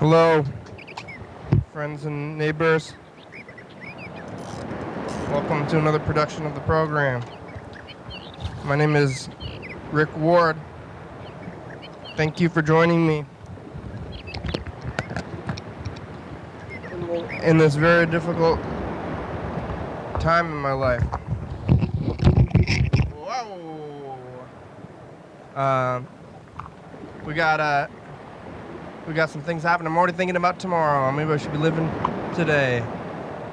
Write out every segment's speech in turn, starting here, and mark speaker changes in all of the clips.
Speaker 1: Hello, friends and neighbors. Welcome to another production of the program. My name is Rick Ward. Thank you for joining me in this very difficult time in my life. Whoa! We got some things happening. I'm already thinking about tomorrow. Maybe I should be living today.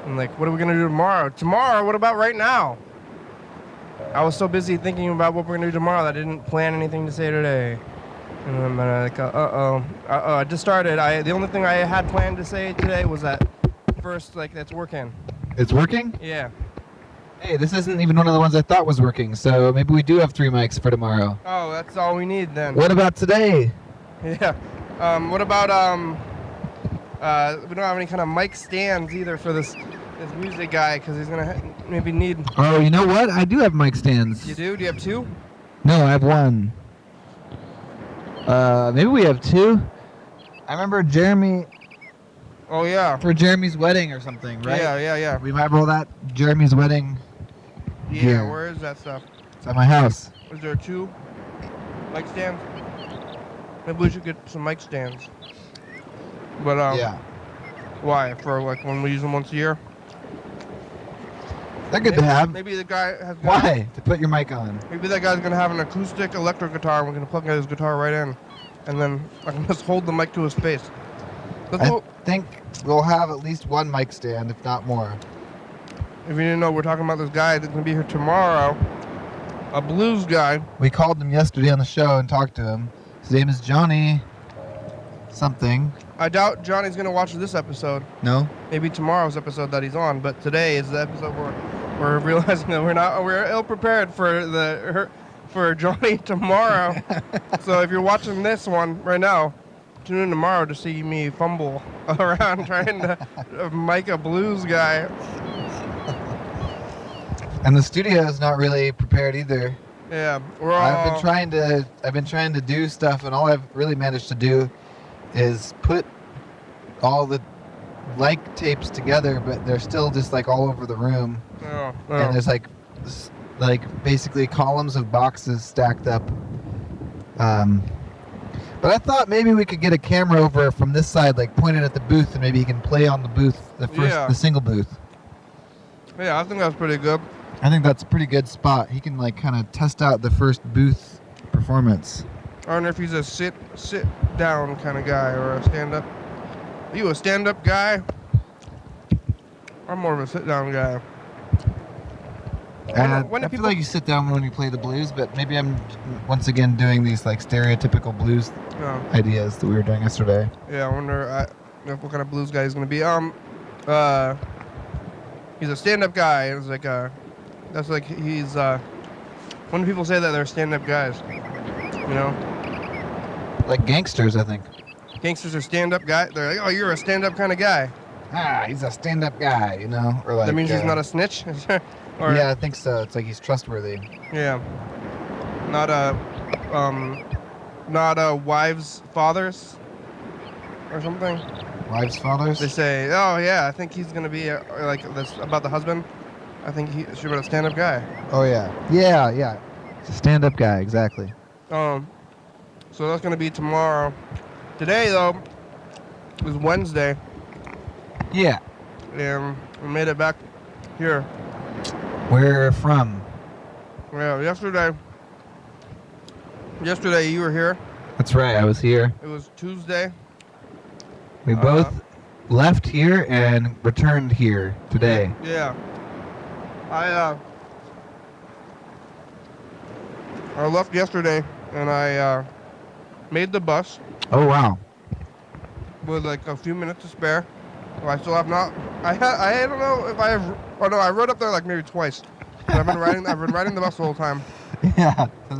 Speaker 1: And like, what are we gonna do tomorrow? Tomorrow? What about right now? I was so busy thinking about what we're gonna do tomorrow that I didn't plan anything to say today. And I'm like, I just started. The only thing I had planned to say today was that first, like, that's working.
Speaker 2: It's working?
Speaker 1: Yeah.
Speaker 2: Hey, this isn't even one of the ones I thought was working, so maybe we do have 3 mics for tomorrow.
Speaker 1: Oh, that's all we need then.
Speaker 2: What about today?
Speaker 1: Yeah. What about, we don't have any kind of mic stands either for this music guy, because he's gonna maybe need...
Speaker 2: Oh, you know what? I do have mic stands.
Speaker 1: You do? Do you have 2?
Speaker 2: No, I have 1. Maybe we have 2. I remember Jeremy...
Speaker 1: Oh, yeah.
Speaker 2: For Jeremy's wedding or something, right?
Speaker 1: Yeah.
Speaker 2: We might roll that Jeremy's wedding.
Speaker 1: Yeah,
Speaker 2: here.
Speaker 1: Where is that stuff?
Speaker 2: It's at my house.
Speaker 1: Is there 2 mic stands? Maybe we should get some mic stands. But,
Speaker 2: yeah.
Speaker 1: Why? For, like, when we use them once a year?
Speaker 2: They're good to have.
Speaker 1: Maybe the guy has...
Speaker 2: Why? To put your mic on.
Speaker 1: Maybe that guy's going to have an acoustic electric guitar, and we're going to plug his guitar right in. And then I can just hold the mic to his face.
Speaker 2: I think we'll have at least 1 mic stand, if not more.
Speaker 1: If you didn't know, we're talking about this guy that's going to be here tomorrow. A blues guy.
Speaker 2: We called him yesterday on the show and talked to him. His name is Johnny something.
Speaker 1: I doubt Johnny's going to watch this episode.
Speaker 2: No?
Speaker 1: Maybe tomorrow's episode that he's on, but today is the episode where we're realizing that we're ill prepared for Johnny tomorrow. So if you're watching this one right now, tune in tomorrow to see me fumble around trying to mic a blues guy.
Speaker 2: And the studio is not really prepared either.
Speaker 1: Yeah,
Speaker 2: I've been trying to do stuff, and all I've really managed to do is put all the mic tapes together, but they're still just like all over the room.
Speaker 1: Oh.
Speaker 2: And there's like basically columns of boxes stacked up. But I thought maybe we could get a camera over from this side, like pointed at the booth, and maybe he can play on the booth, the single booth.
Speaker 1: Yeah, I think that's pretty good.
Speaker 2: I think that's a pretty good spot. He can like kind of test out the first booth performance.
Speaker 1: I wonder if he's a sit down kind of guy or a stand up. Are you a stand up guy? I'm more of a sit down guy.
Speaker 2: I feel like you sit down when you play the blues, but maybe I'm once again doing these like stereotypical blues ideas that we were doing yesterday.
Speaker 1: Yeah, I wonder what kind of blues guy he's gonna be. He's a stand-up guy. It's like that's like he's when people say that they're stand-up guys, you know,
Speaker 2: like gangsters, I think.
Speaker 1: Gangsters are stand-up guy. They're like, oh, you're a stand-up kind of guy.
Speaker 2: Ah, he's a stand-up guy, you know, or like.
Speaker 1: That means he's not a snitch.
Speaker 2: Or, yeah, I think so. It's like he's trustworthy.
Speaker 1: Yeah. Not a wives' fathers or something.
Speaker 2: Wives' fathers?
Speaker 1: They say, oh yeah, I think he's gonna be like this about the husband. I think he should be a stand-up guy.
Speaker 2: Oh yeah. Yeah. It's a stand-up guy, exactly.
Speaker 1: So that's gonna be tomorrow. Today though is Wednesday.
Speaker 2: Yeah.
Speaker 1: And we made it back here.
Speaker 2: Where from?
Speaker 1: Yeah, yesterday you were here.
Speaker 2: That's right, I was here.
Speaker 1: It was Tuesday.
Speaker 2: We both left here and returned here today.
Speaker 1: Yeah. I left yesterday and I made the bus.
Speaker 2: Oh wow.
Speaker 1: With like a few minutes to spare. Well, I still have not. I don't know if I have. Oh no, I rode up there like maybe twice. But I've been riding the bus the whole time.
Speaker 2: Yeah, the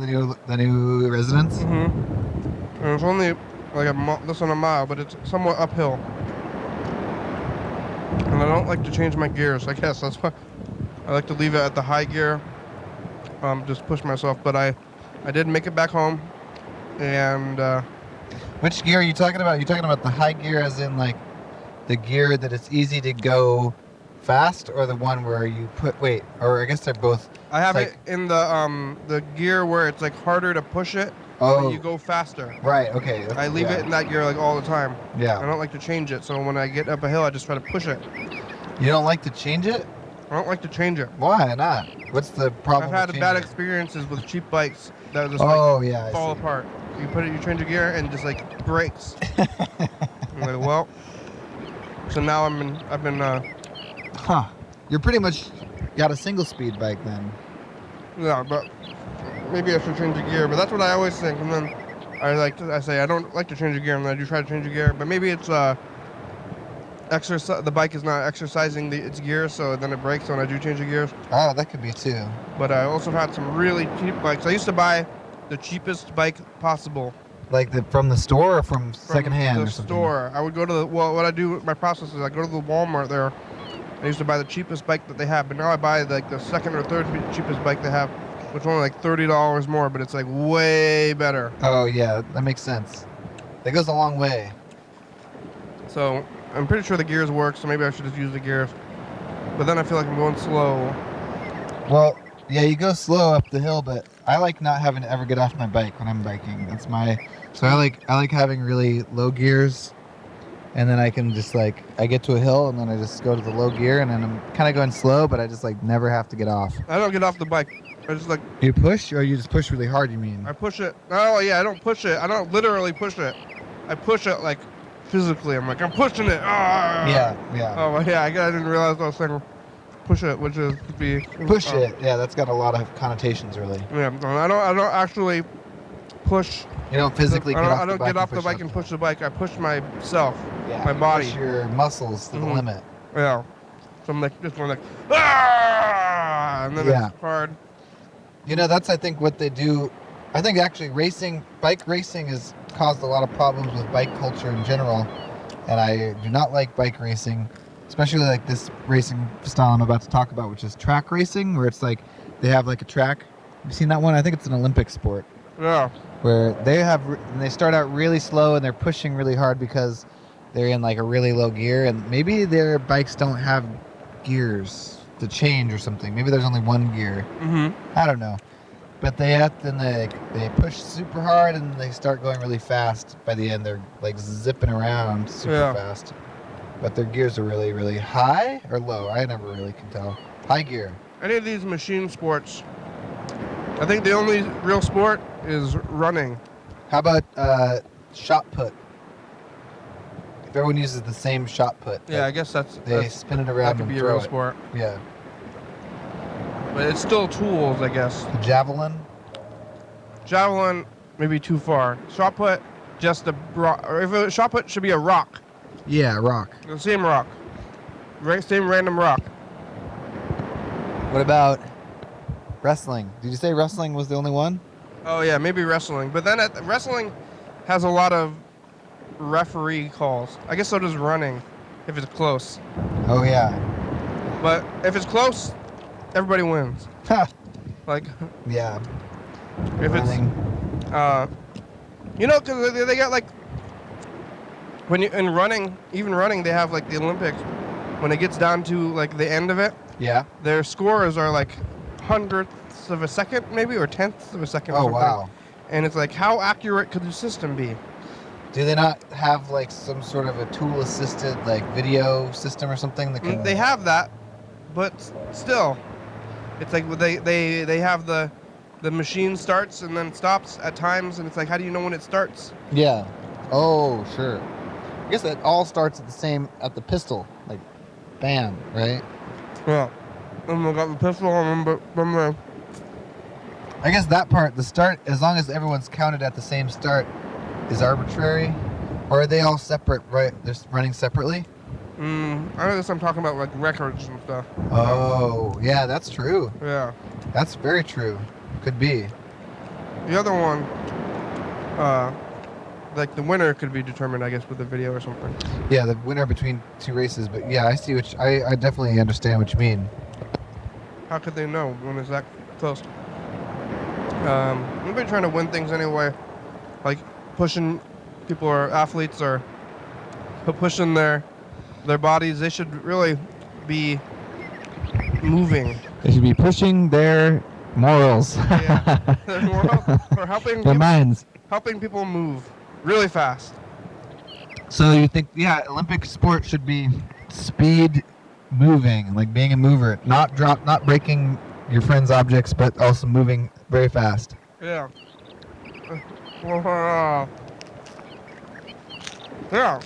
Speaker 2: new residence.
Speaker 1: Mm-hmm. And it's only like less than a mile, but it's somewhat uphill. And I don't like to change my gears. I guess that's why I like to leave it at the high gear. Just push myself. But I did make it back home, and
Speaker 2: Which gear are you talking about? Are you talking about the high gear as in like the gear that it's easy to go fast, or the one where you put, wait, or I guess they're both.
Speaker 1: I have
Speaker 2: like,
Speaker 1: it in the gear where it's like harder to push it,
Speaker 2: Oh.
Speaker 1: but you go faster.
Speaker 2: Right, okay.
Speaker 1: I leave it in that gear like all the time.
Speaker 2: Yeah.
Speaker 1: I don't like to change it, so when I get up a hill, I just try to push it.
Speaker 2: You don't like to change it?
Speaker 1: I don't like to change it.
Speaker 2: Why not? What's the problem?
Speaker 1: I've had
Speaker 2: with
Speaker 1: bad
Speaker 2: changing it?
Speaker 1: experiences with cheap bikes that just
Speaker 2: Yeah, I
Speaker 1: fall
Speaker 2: see.
Speaker 1: apart. You change a gear and just like breaks. I'm like, well. So now I've been
Speaker 2: Huh. You're pretty much got a single speed bike then.
Speaker 1: yeah, but maybe I should change a gear. But that's what I always think. And then I say I don't like to change a gear, and then I do try to change a gear. But maybe it's exercise. The bike is not exercising its gears, so then it breaks when I do change the gears.
Speaker 2: Oh, that could be too.
Speaker 1: But I also had some really cheap bikes. I used to buy the cheapest bike possible.
Speaker 2: Like from the store or from secondhand
Speaker 1: the
Speaker 2: or something?
Speaker 1: store. I would go to what I do, my process is I go to the Walmart there. I used to buy the cheapest bike that they have, but now I buy like the second or third cheapest bike they have, which is only like $30 more, but it's like way better.
Speaker 2: Oh yeah, that makes sense. That goes a long way.
Speaker 1: So I'm pretty sure the gears work, so maybe I should just use the gears. But then I feel like I'm going slow.
Speaker 2: Well, yeah, you go slow up the hill, but I like not having to ever get off my bike when I'm biking. So I like having really low gears, and then I can just like, I get to a hill and then I just go to the low gear, and then I'm kind of going slow, but I just like never have to get off.
Speaker 1: I don't get off the bike. I just like...
Speaker 2: You push, or you just push really hard, you mean?
Speaker 1: I push it. Oh yeah, I don't push it. I don't literally push it. I push it like physically. I'm like, I'm pushing it. Ah!
Speaker 2: Yeah.
Speaker 1: Oh yeah, I didn't realize I was saying push it, which is to be...
Speaker 2: Push it. Yeah, that's got a lot of connotations, really.
Speaker 1: Yeah, I don't actually push...
Speaker 2: You don't physically get off the bike.
Speaker 1: I don't get off the bike and push the bike. I push myself, my
Speaker 2: you
Speaker 1: body.
Speaker 2: push your muscles to the limit.
Speaker 1: Yeah. So I'm like, just going like, ah! And then it's hard.
Speaker 2: You know, that's, I think, what they do. I think actually bike racing has caused a lot of problems with bike culture in general. And I do not like bike racing, especially like this racing style I'm about to talk about, which is track racing, where it's like they have like a track. Have you seen that one? I think it's an Olympic sport.
Speaker 1: Yeah.
Speaker 2: Where they start out really slow and they're pushing really hard because they're in like a really low gear, and maybe their bikes don't have gears to change or something. Maybe there's only one gear. I don't know. But they push super hard and they start going really fast. By the end, they're like zipping around super fast. But their gears are really, really high or low. I never really can tell. High gear.
Speaker 1: Any of these machine sports, I think the only real sport is running.
Speaker 2: How about shot put? If everyone uses the same shot put.
Speaker 1: Yeah, I guess
Speaker 2: they spin it around and throw it. That could be a real
Speaker 1: sport.
Speaker 2: Yeah.
Speaker 1: But it's still tools, I guess.
Speaker 2: The javelin?
Speaker 1: Javelin, maybe too far. Shot put, just a rock. Or if a shot put should be a rock.
Speaker 2: Yeah, rock.
Speaker 1: The same rock. Same random rock.
Speaker 2: What about wrestling? Did you say wrestling was the only one?
Speaker 1: Oh yeah, maybe wrestling. But then wrestling has a lot of referee calls. I guess so does running, if it's close.
Speaker 2: Oh yeah.
Speaker 1: But if it's close, everybody wins. Like.
Speaker 2: Yeah.
Speaker 1: If
Speaker 2: running.
Speaker 1: It's, because they got like, when you in running, even running, they have like the Olympics. When it gets down to like the end of it, their scores are like hundredths of a second, maybe, or tenths of a second.
Speaker 2: Oh wow!
Speaker 1: And it's like, how accurate could the system be?
Speaker 2: Do they not have like some sort of a tool-assisted like video system or something that can?
Speaker 1: They have that, but still, it's like they have the machine starts and then stops at times, and it's like, how do you know when it starts?
Speaker 2: Yeah. Oh sure. I guess it all starts at the pistol, like, bam, right?
Speaker 1: Yeah. And we got the pistol on them,
Speaker 2: I guess that part, the start, as long as everyone's counted at the same start, is arbitrary, or are they all separate? Right? They're running separately.
Speaker 1: I guess I'm talking about like records and stuff.
Speaker 2: Oh, yeah, that's true.
Speaker 1: Yeah.
Speaker 2: That's very true. Could be.
Speaker 1: The other one, like the winner could be determined, I guess, with a video or something.
Speaker 2: Yeah, the winner between two races. But yeah, I see I definitely understand what you mean.
Speaker 1: How could they know when it's that close? We've been trying to win things anyway, like pushing athletes are pushing their bodies, they should really be moving.
Speaker 2: They should be pushing their morals.
Speaker 1: Yeah, their morals, or
Speaker 2: their minds.
Speaker 1: helping people move really fast.
Speaker 2: So you think, Olympic sport should be speed moving, like being a mover, not breaking your friend's objects, but also moving very fast.
Speaker 1: Yeah. Yeah.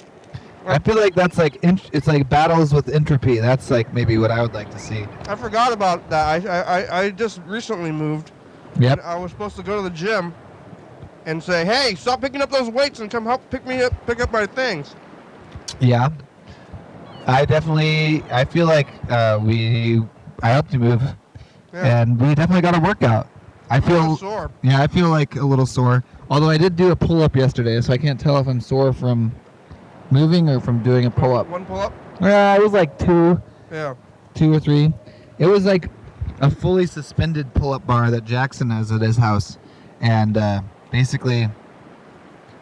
Speaker 2: I feel like that's like it's like battles with entropy. That's like maybe what I would like to see.
Speaker 1: I forgot about that. I just recently moved.
Speaker 2: Yep.
Speaker 1: And I was supposed to go to the gym and say, "Hey, stop picking up those weights and come help pick up my things."
Speaker 2: Yeah. I feel like I helped you move, and we definitely got a workout. I feel
Speaker 1: sore.
Speaker 2: Yeah, I feel like a little sore. Although I did do a pull-up yesterday, so I can't tell if I'm sore from moving or from doing a pull-up.
Speaker 1: One pull-up?
Speaker 2: It was like 2.
Speaker 1: Yeah.
Speaker 2: 2 or 3. It was like a fully suspended pull-up bar that Jackson has at his house, and basically,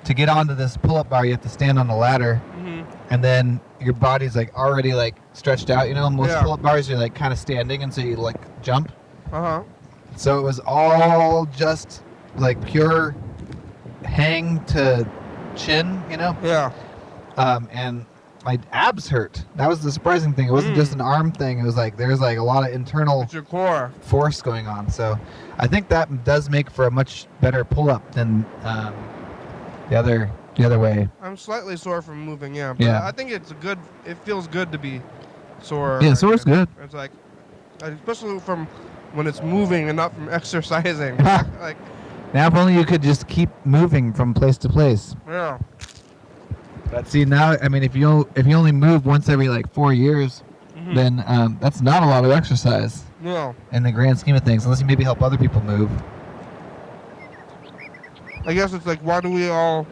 Speaker 2: to get onto this pull-up bar, you have to stand on a ladder, and then your body's like already like stretched out. You know, most pull-up bars you're like kind of standing, and so you like jump. So it was all just like pure hang to chin, you know?
Speaker 1: Yeah.
Speaker 2: And my abs hurt. That was the surprising thing. It wasn't just an arm thing. It was like there's like a lot of internal
Speaker 1: it's your core
Speaker 2: force going on. So I think that does make for a much better pull-up than the other way.
Speaker 1: I'm slightly sore from moving, but I think it feels good to be sore.
Speaker 2: Yeah, sore's good.
Speaker 1: It's like, especially from when it's moving and not from exercising. Like,
Speaker 2: now if only you could just keep moving from place to place.
Speaker 1: Yeah.
Speaker 2: But see, now, I mean, if you only move once every like 4 years, then that's not a lot of exercise.
Speaker 1: No.
Speaker 2: In the grand scheme of things, unless you maybe help other people move.
Speaker 1: I guess it's like, why do we all?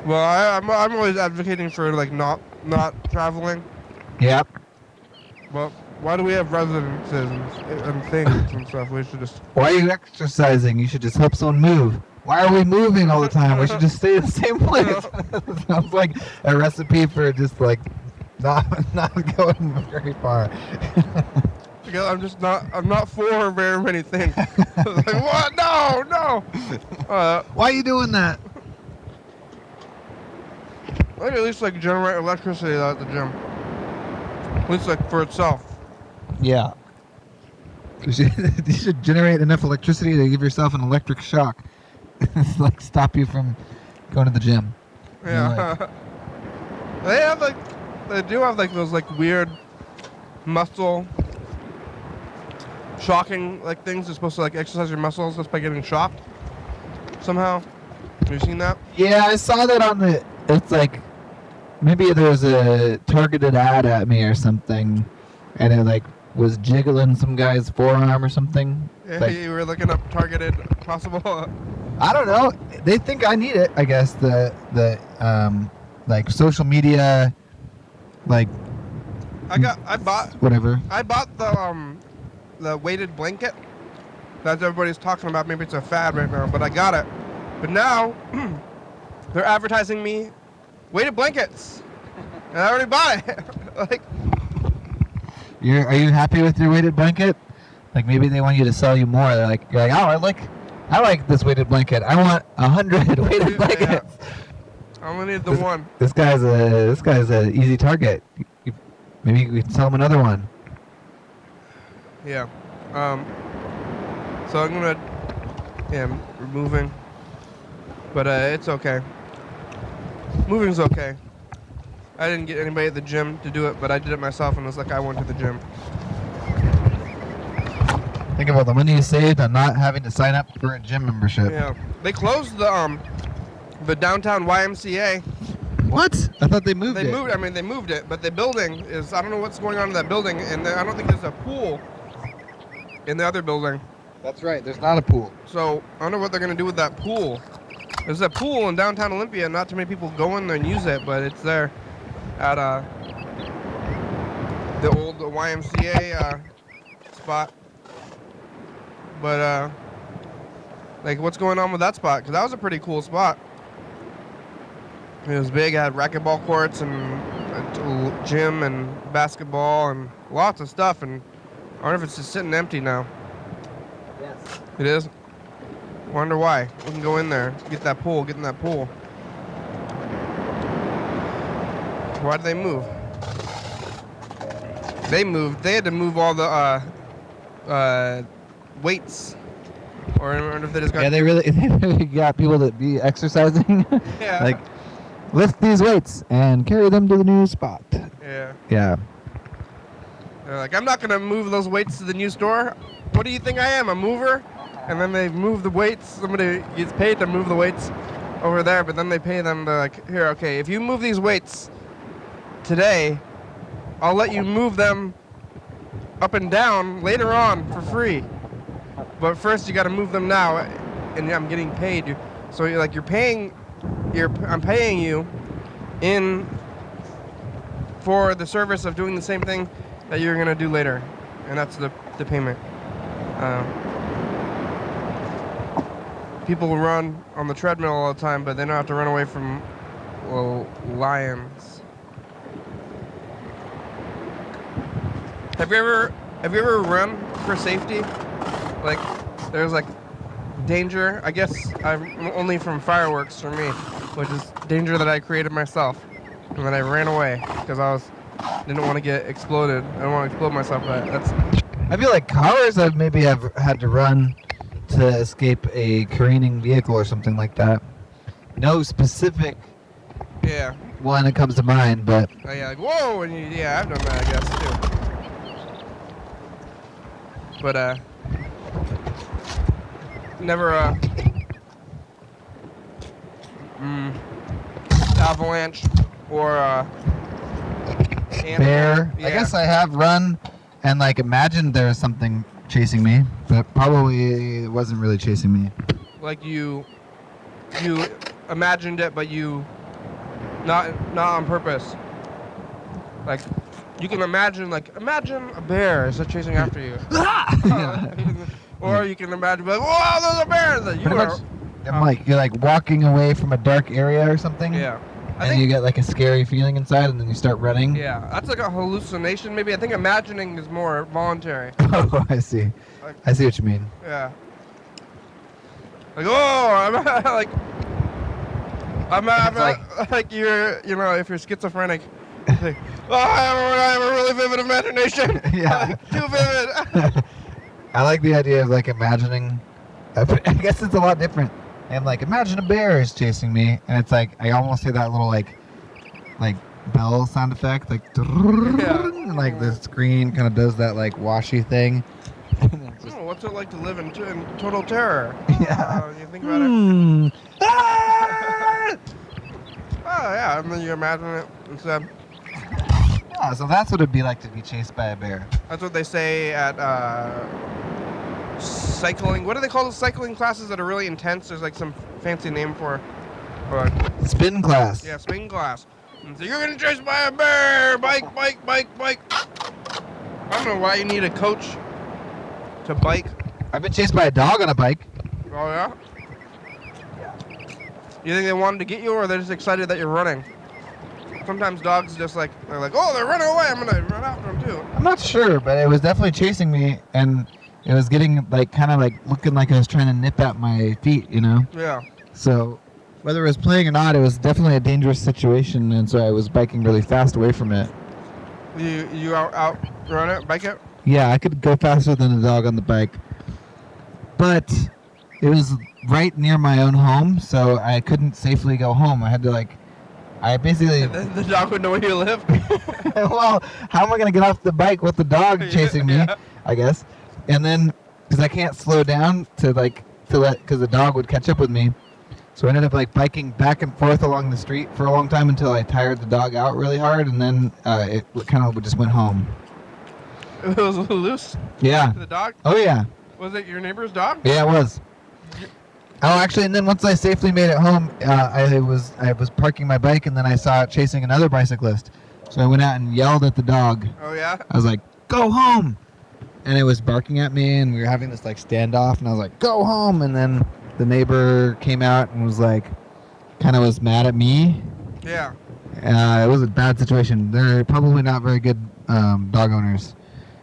Speaker 1: Well, I'm always advocating for like not traveling.
Speaker 2: Yep.
Speaker 1: But why do we have residences and things and stuff? We should just.
Speaker 2: Why are you exercising? You should just help someone move. Why are we moving all the time? We should just stay in the same place. Sounds like a recipe for just like not going very far.
Speaker 1: I'm not for very many things. Like, what? No.
Speaker 2: Why are you doing that?
Speaker 1: Maybe at least like generate electricity at the gym. At least like for itself.
Speaker 2: Yeah. You should generate enough electricity to give yourself an electric shock. Like stop you from going to the gym.
Speaker 1: Yeah. Like, they do have like those like weird muscle shocking like things. They're supposed to like exercise your muscles just by getting shocked somehow. Have you seen that?
Speaker 2: Yeah, I saw that it's like maybe there was a targeted ad at me or something, and it like was jiggling some guy's forearm or something.
Speaker 1: Yeah,
Speaker 2: like,
Speaker 1: you were looking up targeted possible.
Speaker 2: I don't know. They think I need it. I guess the like social media, like.
Speaker 1: I bought
Speaker 2: whatever.
Speaker 1: I bought the weighted blanket that everybody's talking about. Maybe it's a fad right now, but I got it. But now they're advertising me weighted blankets, and I already bought it. Like,
Speaker 2: are you happy with your weighted blanket? Like maybe they want you to sell you more. You're like, oh, I like this weighted blanket. I want 100 weighted blankets.
Speaker 1: I only need the one.
Speaker 2: This guy's a easy target. Maybe we can sell him another one.
Speaker 1: Yeah. So I'm gonna. Yeah, we're moving. But it's okay. Moving's okay. I didn't get anybody at the gym to do it, but I did it myself, and it was like I went to the gym.
Speaker 2: Think about the money you saved on not having to sign up for a gym membership.
Speaker 1: Yeah. They closed the downtown YMCA.
Speaker 2: What? I thought they moved it.
Speaker 1: They moved it, but the building is, I don't know what's going on in that building, and I don't think there's a pool in the other building.
Speaker 2: That's right, there's not a pool.
Speaker 1: So, I don't know what they're going to do with that pool. There's a pool in downtown Olympia, not too many people go in there and use it, but it's there at the old YMCA spot. But, like, what's going on with that spot? Because that was a pretty cool spot. It was big. It had racquetball courts and a gym and basketball and lots of stuff. And I wonder if it's just sitting empty now.
Speaker 2: Yes.
Speaker 1: It is. Wonder why. We can go in there, get that pool, get in that pool. Why did they move? They moved. They had to move all the weights. Or I wonder if they just got.
Speaker 2: Yeah, they really got people to be exercising.
Speaker 1: Yeah.
Speaker 2: Like, lift these weights and carry them to the new spot.
Speaker 1: Yeah.
Speaker 2: Yeah.
Speaker 1: They're like, I'm not gonna move those weights to the new store. What do you think I am, a mover? And then they move the weights. Somebody gets paid to move the weights over there, but then they pay them to like, here, okay, if you move these weights today, I'll let you move them up and down later on for free. But first you gotta move them now, and I'm getting paid. So you're paying, I'm paying you in for the service of doing the same thing that you're gonna do later, and that's the payment. People run on the treadmill all the time, but they don't have to run away from lions. Have you ever run for safety? Like, there's like danger. I guess I'm only from fireworks for me, which is danger that I created myself, and then I ran away because didn't want to get exploded. I don't want to explode myself, but that's.
Speaker 2: I feel like cars have had to run to escape a careening vehicle or something like that. No specific
Speaker 1: Yeah.
Speaker 2: one that comes to mind, but
Speaker 1: Yeah, like whoa, and yeah, I've done that, I guess too. But never avalanche or
Speaker 2: bear.
Speaker 1: Yeah.
Speaker 2: I guess I have run and like imagined there was something chasing me, but probably it wasn't really chasing me.
Speaker 1: Like you imagined it, but you not on purpose. Like you can imagine a bear is chasing after you. Or you can imagine like, whoa, there's a bear! That you are.
Speaker 2: I'm like you're like walking away from a dark area or something.
Speaker 1: Yeah.
Speaker 2: And you get like a scary feeling inside, and then you start running.
Speaker 1: Yeah, that's like a hallucination. Maybe I think imagining is more voluntary.
Speaker 2: Oh, I see.
Speaker 1: Like,
Speaker 2: I see what you mean.
Speaker 1: yeah. Like I'm like you're if you're schizophrenic. Like, I have a really vivid imagination.
Speaker 2: Yeah.
Speaker 1: Like, too vivid.
Speaker 2: I like the idea of like imagining. I guess it's a lot different. I'm like, imagine a bear is chasing me, and it's like I almost hear that little like bell sound effect, like and like the screen kind of does that like washy thing.
Speaker 1: What's it like to live in total terror?
Speaker 2: Yeah.
Speaker 1: You think about it. Oh yeah, and then you imagine it instead.
Speaker 2: Oh, so that's what it'd be like to be chased by a bear.
Speaker 1: That's what they say at cycling. What do they call those cycling classes that are really intense? There's like some fancy name for
Speaker 2: Spin class.
Speaker 1: yeah, spin class. And so you're gonna chased by a bear. Bike. I don't know why you need a coach to bike.
Speaker 2: I've been chased by a dog on a bike.
Speaker 1: Oh yeah. You think they wanted to get you, or they're just excited that you're running? Sometimes dogs they're like, oh, they're running away. I'm gonna run after them too.
Speaker 2: I'm not sure, but it was definitely chasing me, and it was getting like kind of like looking like I was trying to nip at my feet, you know?
Speaker 1: Yeah.
Speaker 2: So whether it was playing or not, it was definitely a dangerous situation, and so I was biking really fast away from it.
Speaker 1: You outrun it, bike it?
Speaker 2: Yeah, I could go faster than a dog on the bike, but it was right near my own home, so I couldn't safely go home. I had to I basically...
Speaker 1: The dog would know where you live?
Speaker 2: Well, how am I going to get off the bike with the dog chasing me,
Speaker 1: Yeah.
Speaker 2: I guess? And then, because I can't slow down because the dog would catch up with me. So I ended up biking back and forth along the street for a long time until I tired the dog out really hard, and then it kind of just went home.
Speaker 1: It was loose?
Speaker 2: Yeah.
Speaker 1: The dog?
Speaker 2: Oh, yeah.
Speaker 1: Was it your neighbor's dog?
Speaker 2: Yeah, it was. Oh, actually, and then once I safely made it home, I was parking my bike, and then I saw it chasing another bicyclist. So I went out and yelled at the dog.
Speaker 1: Oh, yeah?
Speaker 2: I was like, go home! And it was barking at me, and we were having this standoff, and I was like, go home! And then the neighbor came out and was kind of was mad at me,
Speaker 1: Yeah.
Speaker 2: It was a bad situation. They're probably not very good dog owners.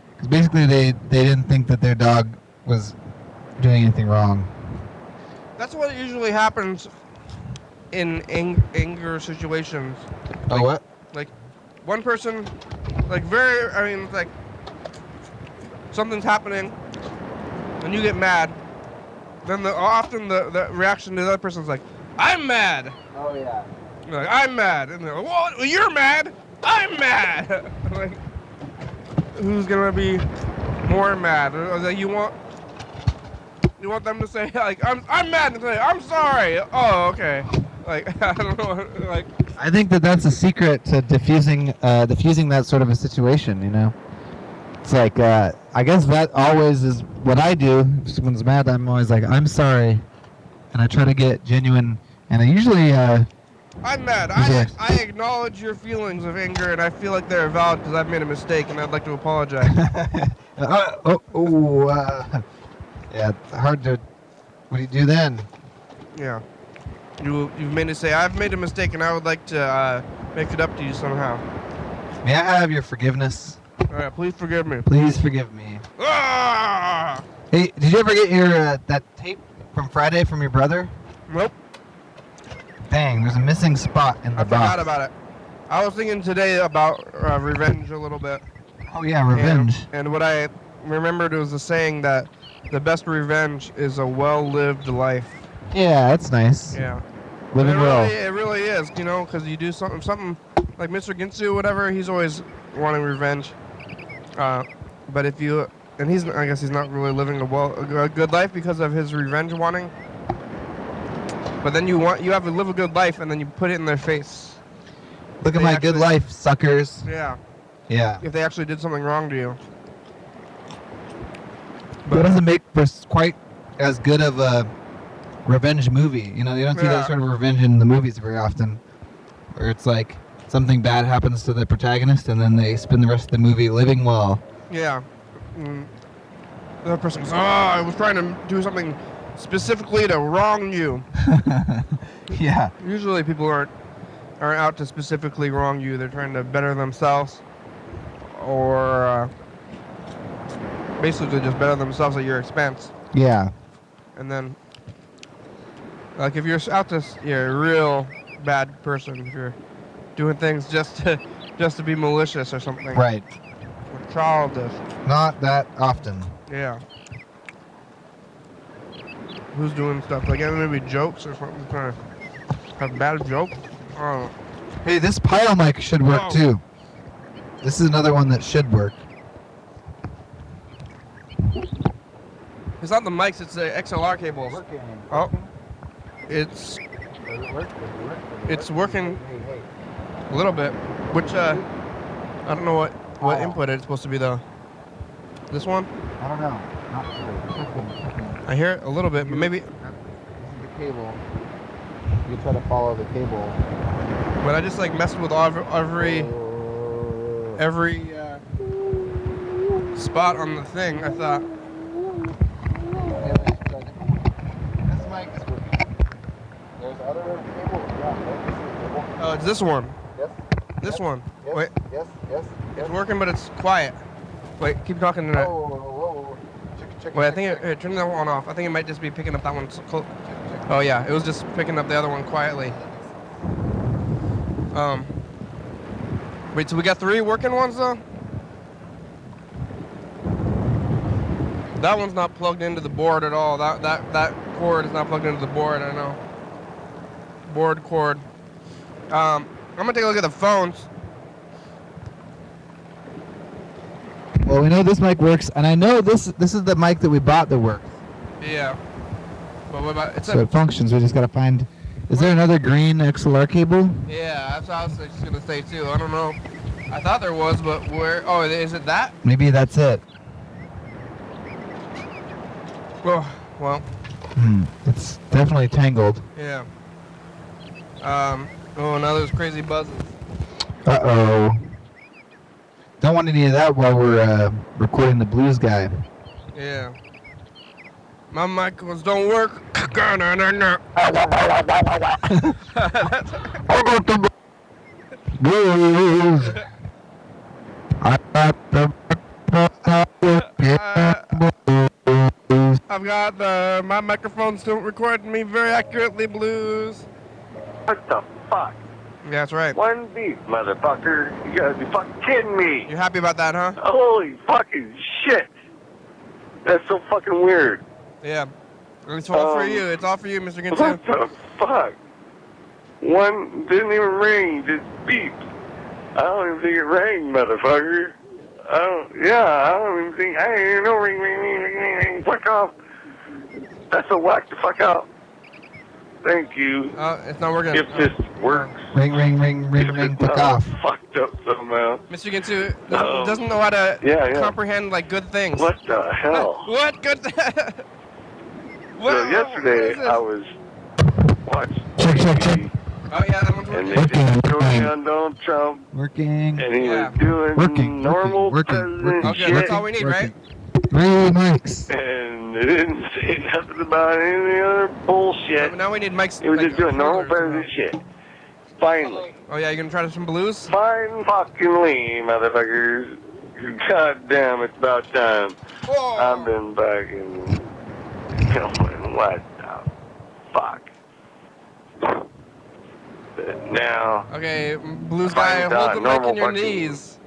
Speaker 2: Because basically they didn't think that their dog was doing anything wrong.
Speaker 1: That's what usually happens in anger situations.
Speaker 2: Oh, what?
Speaker 1: Like, one person, like like, something's happening, and you get mad. Then often the reaction to the other person's like, I'm mad.
Speaker 2: Oh, yeah.
Speaker 1: You're like, I'm mad. And they're like, well, you're mad. I'm mad. Like, who's gonna be more mad? Or like, you want them to say like, I'm mad, and say, I'm sorry. Oh, okay. Like, I don't know. Like,
Speaker 2: I think that's a secret to diffusing that sort of a situation, you know? It's like, I guess that always is what I do. If someone's mad, I'm always like, I'm sorry. And I try to get genuine, and I usually,
Speaker 1: I'm mad. I acknowledge your feelings of anger, and I feel like they're valid because I've made a mistake, and I'd like to apologize.
Speaker 2: yeah, it's hard to, what do you do then?
Speaker 1: Yeah. You've made to say, I've made a mistake, and I would like to make it up to you somehow.
Speaker 2: May I have your forgiveness?
Speaker 1: All right, please forgive me.
Speaker 2: Please forgive me.
Speaker 1: Ah!
Speaker 2: Hey, did you ever get your that tape from Friday from your brother?
Speaker 1: Nope.
Speaker 2: Dang, there's a missing spot in the box.
Speaker 1: I forgot about it. I was thinking today about revenge a little bit.
Speaker 2: Oh yeah, revenge.
Speaker 1: And what I remembered was the saying that the best revenge is a well-lived life.
Speaker 2: Yeah, that's nice.
Speaker 1: Yeah.
Speaker 2: Living well.
Speaker 1: It really is, you know, because you do something like Mr. Ginsu, whatever. He's always wanting revenge. But if you, and I guess he's not really living a good life because of his revenge wanting. But then you have to live a good life, and then you put it in their face.
Speaker 2: Look at my good life, suckers.
Speaker 1: Yeah.
Speaker 2: Yeah.
Speaker 1: If they actually did something wrong to you.
Speaker 2: But it doesn't make for quite as good of a revenge movie. You know, you don't see that sort of revenge in the movies very often. Where it's like something bad happens to the protagonist, and then they spend the rest of the movie living well.
Speaker 1: Yeah. The other person goes, I was trying to do something specifically to wrong you.
Speaker 2: Yeah.
Speaker 1: Usually people aren't out to specifically wrong you. They're trying to better themselves, or basically just better themselves at your expense.
Speaker 2: Yeah.
Speaker 1: And then, like, if you're you're a real bad person. If you're doing things just to be malicious or something.
Speaker 2: Right.
Speaker 1: Or childish.
Speaker 2: Not that often.
Speaker 1: Yeah. Who's doing stuff like maybe jokes or something? Trying to have bad jokes. Oh.
Speaker 2: Hey, this pile mic should work too. This is another one that should work.
Speaker 1: It's not the mics, it's the XLR cables. Oh. It's working a little bit. Which I don't know what input it's supposed to be though. This one?
Speaker 2: I don't know. Not sure.
Speaker 1: I hear it a little bit, but maybe.
Speaker 2: This is the cable. You try to follow the cable.
Speaker 1: But I just like messed with every spot on the thing. I thought.
Speaker 2: This mic is working. There's other cables.
Speaker 1: Oh, it's this one.
Speaker 2: Yes.
Speaker 1: This one.
Speaker 2: Yes.
Speaker 1: Wait.
Speaker 2: Yes.
Speaker 1: It's working, but it's quiet. Wait, keep talking to that.
Speaker 2: Whoa.
Speaker 1: Wait, I think turn that one off. I think it might just be picking up that one. Oh yeah, it was just picking up the other one quietly. Wait, so we got 3 working ones though? That one's not plugged into the board at all. That cord is not plugged into the board, I know. Board cord. I'm gonna take a look at the phones.
Speaker 2: Well, we know this mic works, and I know this is the mic that we bought that works.
Speaker 1: Yeah. But what about
Speaker 2: so it functions. We just gotta find. Is there another green XLR cable?
Speaker 1: Yeah, that's what I was just gonna say too. I don't know. I thought there was, but where? Oh, is it that?
Speaker 2: Maybe that's it.
Speaker 1: Oh, well.
Speaker 2: It's definitely tangled.
Speaker 1: Yeah. Oh, now there's crazy buzzes.
Speaker 2: Uh-oh. Don't want any of that while we're recording the blues guy.
Speaker 1: Yeah. My microphones don't work.
Speaker 2: blues. I got the blues.
Speaker 1: I've got my microphones don't record me very accurately blues.
Speaker 3: What the fuck?
Speaker 1: Yeah, that's right.
Speaker 3: One beef, motherfucker. You gotta be fucking kidding me.
Speaker 1: You're happy about that, huh?
Speaker 3: Holy fucking shit. That's so fucking weird.
Speaker 1: Yeah. It's all for you. It's all for you, Mr. Ginsu.
Speaker 3: What the fuck? One didn't even ring, just beeped. I don't even think it rang, motherfucker. I don't even think, I ain't hear no ring, ring, ring, ring, ring, ring. Fuck off. That's a whack the fuck out. Thank you.
Speaker 1: It's not working.
Speaker 3: If this works.
Speaker 2: Ring, ring, ring, ring, ring, fuck off.
Speaker 3: Fucked up somehow.
Speaker 1: Mr. Ginsu doesn't know how to comprehend, like, good things.
Speaker 3: What the hell?
Speaker 1: What good
Speaker 3: So yesterday I was watching
Speaker 2: Check.
Speaker 1: Oh, yeah, that one's
Speaker 3: and
Speaker 1: working.
Speaker 3: they just going on Donald Trump,
Speaker 2: Working.
Speaker 3: and he was doing normal president
Speaker 1: Okay,
Speaker 3: shit,
Speaker 1: that's all we need, right?
Speaker 2: 3 mics.
Speaker 3: and they didn't say nothing about any other bullshit.
Speaker 1: Now we need mics.
Speaker 3: He was
Speaker 1: like,
Speaker 3: just doing normal
Speaker 1: controllers.
Speaker 3: president shit. Finally.
Speaker 1: Oh, yeah, you gonna try some blues?
Speaker 3: Fine fucking motherfuckers. God damn, it's about time.
Speaker 1: Whoa.
Speaker 3: I've been fucking going, what the fuck? But now,
Speaker 1: Okay, blues guy, hold the mic in your knees.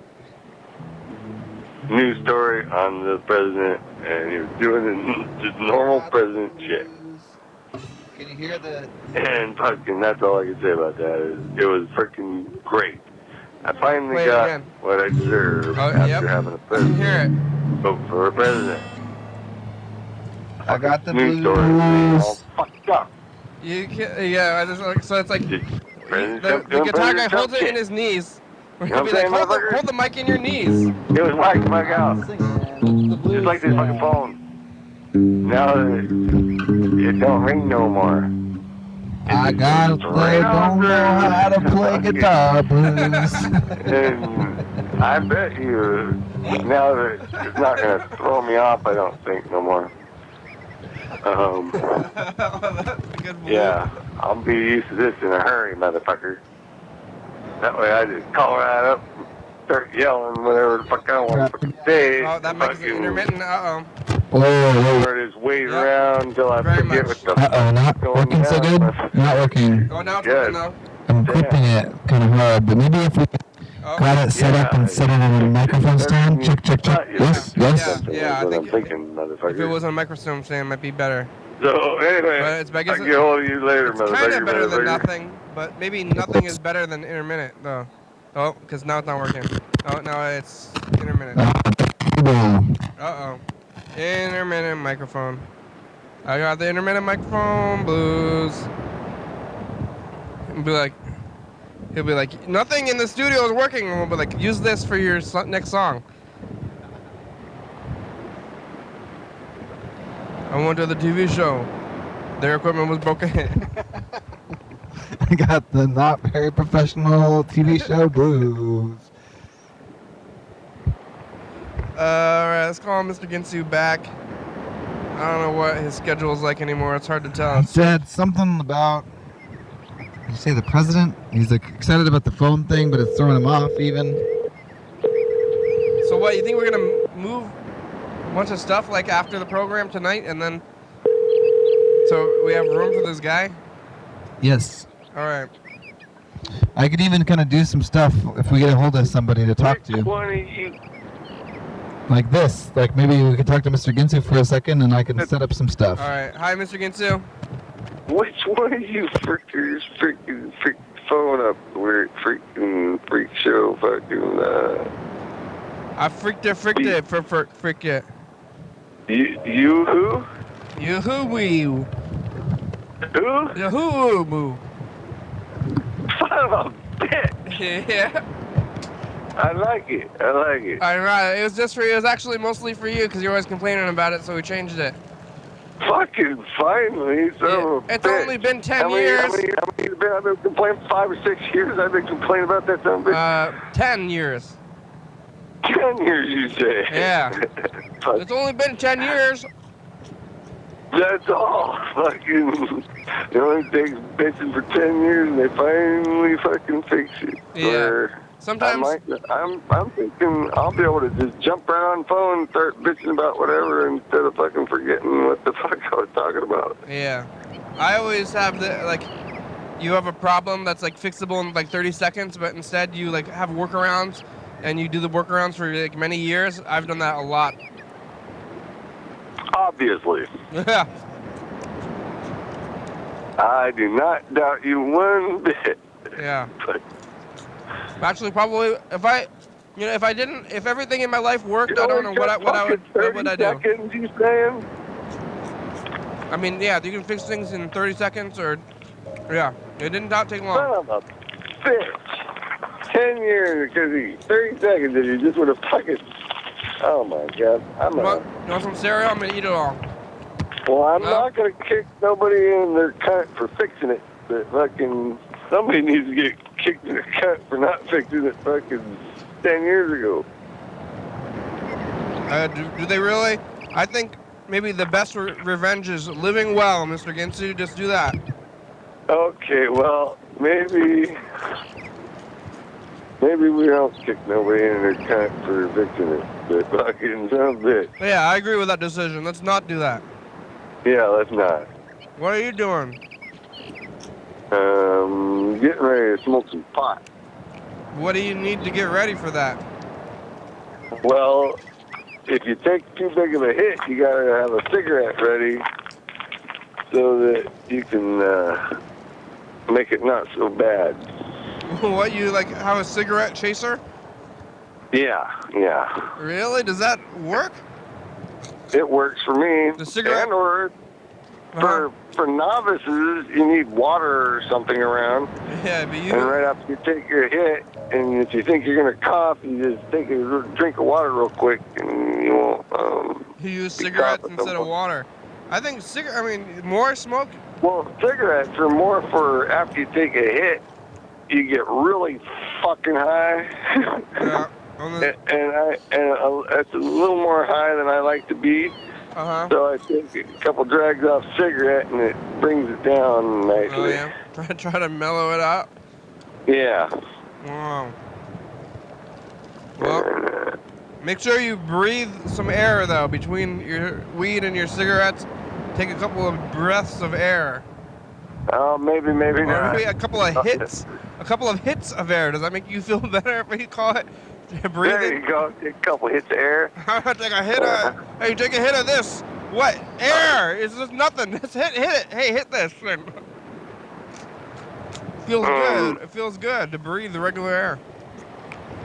Speaker 3: New story on the president, and he was doing just normal president shit.
Speaker 2: Can you hear the...
Speaker 3: And fucking, that's all I can say about that. It was freaking great. I finally
Speaker 1: Play it
Speaker 3: got
Speaker 1: again.
Speaker 3: what I deserve after having a
Speaker 1: I can
Speaker 3: president.
Speaker 1: hear it.
Speaker 3: Vote for a president.
Speaker 2: I got the
Speaker 3: New story. All
Speaker 2: blues.
Speaker 3: fucked up.
Speaker 1: You can't, yeah, so it's like
Speaker 3: President
Speaker 1: the
Speaker 3: Trump doing
Speaker 1: guitar guy
Speaker 3: President
Speaker 1: holds
Speaker 3: Trump
Speaker 1: it in
Speaker 3: shit.
Speaker 1: his knees. We're
Speaker 3: You know
Speaker 1: gonna be
Speaker 3: what
Speaker 1: like,
Speaker 3: I'm saying,
Speaker 1: hold the mic in your knees.
Speaker 3: It was whack the fuck out. Just like this fucking phone. Now it don't ring no more.
Speaker 2: I got don't know how to play guitar blues.
Speaker 3: And I bet you now that it's not gonna throw me off, I don't think no more.
Speaker 1: That's a good move.
Speaker 3: Yeah, I'll be used to this in a hurry, motherfucker. That way I just call right up and start yelling whatever the fuck I want to say.
Speaker 1: Oh, that mic is intermittent. Uh-oh.
Speaker 3: Or just wait
Speaker 1: Yeah.
Speaker 3: around until I
Speaker 1: Very
Speaker 3: forget
Speaker 1: much.
Speaker 3: what the
Speaker 2: not
Speaker 3: going
Speaker 2: working so
Speaker 3: down.
Speaker 2: good? Not working.
Speaker 1: Oh, now it's
Speaker 3: Good.
Speaker 1: working now.
Speaker 2: I'm clipping it kind of hard, but maybe if we
Speaker 1: Oh.
Speaker 2: got it set up and set it in a microphone stand. Check. Yes.
Speaker 1: Yeah, I
Speaker 3: That's what I'm
Speaker 1: think
Speaker 3: thinking,
Speaker 1: if it
Speaker 3: motherfucker.
Speaker 1: was on a microphone stand, it might be better.
Speaker 3: So anyway,
Speaker 1: But it's- I guess
Speaker 3: I get hold of you later,
Speaker 1: It's
Speaker 3: motherfucker.
Speaker 1: kind of better than
Speaker 3: motherfucker.
Speaker 1: nothing, but maybe nothing is better than intermittent, though. Oh, because now it's not working. Oh, now it's intermittent. Uh-oh. Intermittent microphone. I got the intermittent microphone blues. He'll be like, nothing in the studio is working. And we'll be like, use this for your next song. I went to the TV show. Their equipment was broken.
Speaker 2: I got the not very professional TV show blues.
Speaker 1: Alright, let's call Mr. Ginsu back. I don't know what his schedule is like anymore. It's hard to tell.
Speaker 2: It said something about, did you say the president? He's like excited about the phone thing, but it's throwing him off even.
Speaker 1: So what, you think we're going to move a bunch of stuff like after the program tonight and then... So we have room for this guy?
Speaker 2: Yes.
Speaker 1: Alright.
Speaker 2: I could even kind of do some stuff if we get a hold of somebody to talk
Speaker 3: Which
Speaker 2: to.
Speaker 3: one of you?
Speaker 2: Like this. Like maybe we could talk to Mr. Ginsu for a second and I can set up some stuff.
Speaker 1: Alright. Hi, Mr. Ginsu.
Speaker 3: Which one of you freakers freaking phone up weird freaking freak show fucking
Speaker 1: I freaked it. Freak it.
Speaker 3: You who?
Speaker 1: You who we?
Speaker 3: Who?
Speaker 1: You who boo?
Speaker 3: Son of a bitch.
Speaker 1: Yeah.
Speaker 3: I like it.
Speaker 1: Alright, it was just for you. It was actually mostly for you because you're always complaining about it, so we changed it.
Speaker 3: Fucking finally, son of a
Speaker 1: It's
Speaker 3: bitch.
Speaker 1: only been 10
Speaker 3: How many
Speaker 1: years.
Speaker 3: has it been? I've been complaining 5 or 6 years. I've been complaining about that son of a bitch.
Speaker 1: 10 years.
Speaker 3: 10 years, you say?
Speaker 1: Yeah.
Speaker 3: Fuck.
Speaker 1: It's only been 10 years.
Speaker 3: That's all. Fucking, it only takes bitching for 10 years and they finally fucking fix it.
Speaker 1: Yeah.
Speaker 3: Where
Speaker 1: Sometimes.
Speaker 3: I'm thinking I'll be able to just jump right on the phone and start bitching about whatever instead of fucking forgetting what the fuck I was talking about.
Speaker 1: Yeah. I always have you have a problem that's like fixable in like 30 seconds, but instead you like have workarounds and you do the workarounds for like many years. I've done that a lot.
Speaker 3: Obviously.
Speaker 1: Yeah.
Speaker 3: I do not doubt you one bit.
Speaker 1: Yeah.
Speaker 3: But
Speaker 1: Actually, probably if everything in my life worked, I don't know what would I do.
Speaker 3: Seconds, you saying?
Speaker 1: I mean, yeah, you can fix things in 30 seconds or, yeah, it did not take long.
Speaker 3: Son of a bitch. 10 years, because 30 seconds, and you just would have fucking. Oh my god.
Speaker 1: You want some cereal? I'm gonna eat it all.
Speaker 3: Well, I'm
Speaker 1: No?
Speaker 3: not gonna kick nobody in their cunt for fixing it. But fucking somebody needs to get kicked in the cunt for not fixing it fucking 10 years ago.
Speaker 1: Do they really? I think maybe the best revenge is living well, Mr. Ginsu. Just do that.
Speaker 3: Okay, well, maybe we don't kick nobody in their cunt for fixing it. But fucking some bitch.
Speaker 1: Yeah, I agree with that decision. Let's not do that.
Speaker 3: Yeah, let's not.
Speaker 1: What are you doing?
Speaker 3: Getting ready to smoke some pot.
Speaker 1: What do you need to get ready for that?
Speaker 3: Well, if you take too big of a hit, you gotta have a cigarette ready so that you can make it not so bad.
Speaker 1: What, you like have a cigarette chaser?
Speaker 3: Yeah.
Speaker 1: Really? Does that work?
Speaker 3: It works for me.
Speaker 1: The cigarette?
Speaker 3: And or for novices, you need water or something around.
Speaker 1: Yeah, but
Speaker 3: And right after you take your hit, and if you think you're gonna cough, you just take a drink of water real quick, and you won't.
Speaker 1: You use cigarettes instead of water. I think more smoke.
Speaker 3: Well, cigarettes are more for after you take a hit, you get really fucking high.
Speaker 1: Yeah.
Speaker 3: and it's a little more high than I like to be.
Speaker 1: Uh-huh.
Speaker 3: So I take a couple drags off cigarette and it brings it down nicely.
Speaker 1: Oh yeah. Try to mellow it out.
Speaker 3: Yeah.
Speaker 1: Wow. Well, make sure you breathe some air though between your weed and your cigarettes. Take a couple of breaths of air.
Speaker 3: Oh, maybe not.
Speaker 1: Maybe a couple of hits. A couple of hits of air. Does that make you feel better if you call it breathing?
Speaker 3: There you go. Take a couple hits of air.
Speaker 1: Take a hit of. Hey, take a hit of this. What? Air? It's just nothing. Just hit it. Hey, hit this. Feels good. It feels good to breathe the regular air.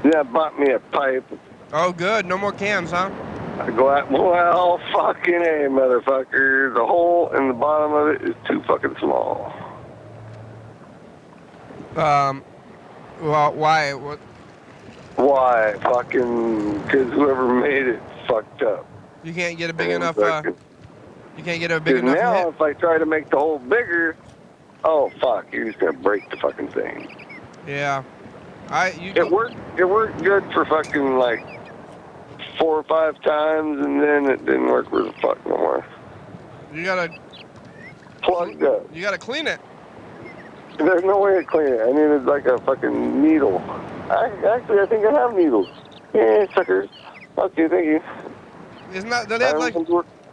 Speaker 3: Yeah, bought me a pipe.
Speaker 1: Oh, good. No more cans, huh?
Speaker 3: I go out. Well, fucking A, motherfucker. The hole in the bottom of it is too fucking small.
Speaker 1: Well, why? What?
Speaker 3: Why? Fucking, because whoever made it fucked up.
Speaker 1: You can't get a big enough. You can't get a big enough
Speaker 3: now,
Speaker 1: hit.
Speaker 3: if I try to make the hole bigger, oh fuck, you're just gonna break the fucking thing.
Speaker 1: Yeah.
Speaker 3: It worked good for fucking like 4 or 5 times, and then it didn't work for the fuck no more.
Speaker 1: You gotta
Speaker 3: Plugged up.
Speaker 1: You gotta clean it.
Speaker 3: There's no way to clean it. I mean, it's like a fucking needle. I think I have needles. Yeah, suckers. Okay, thank you.
Speaker 1: Isn't that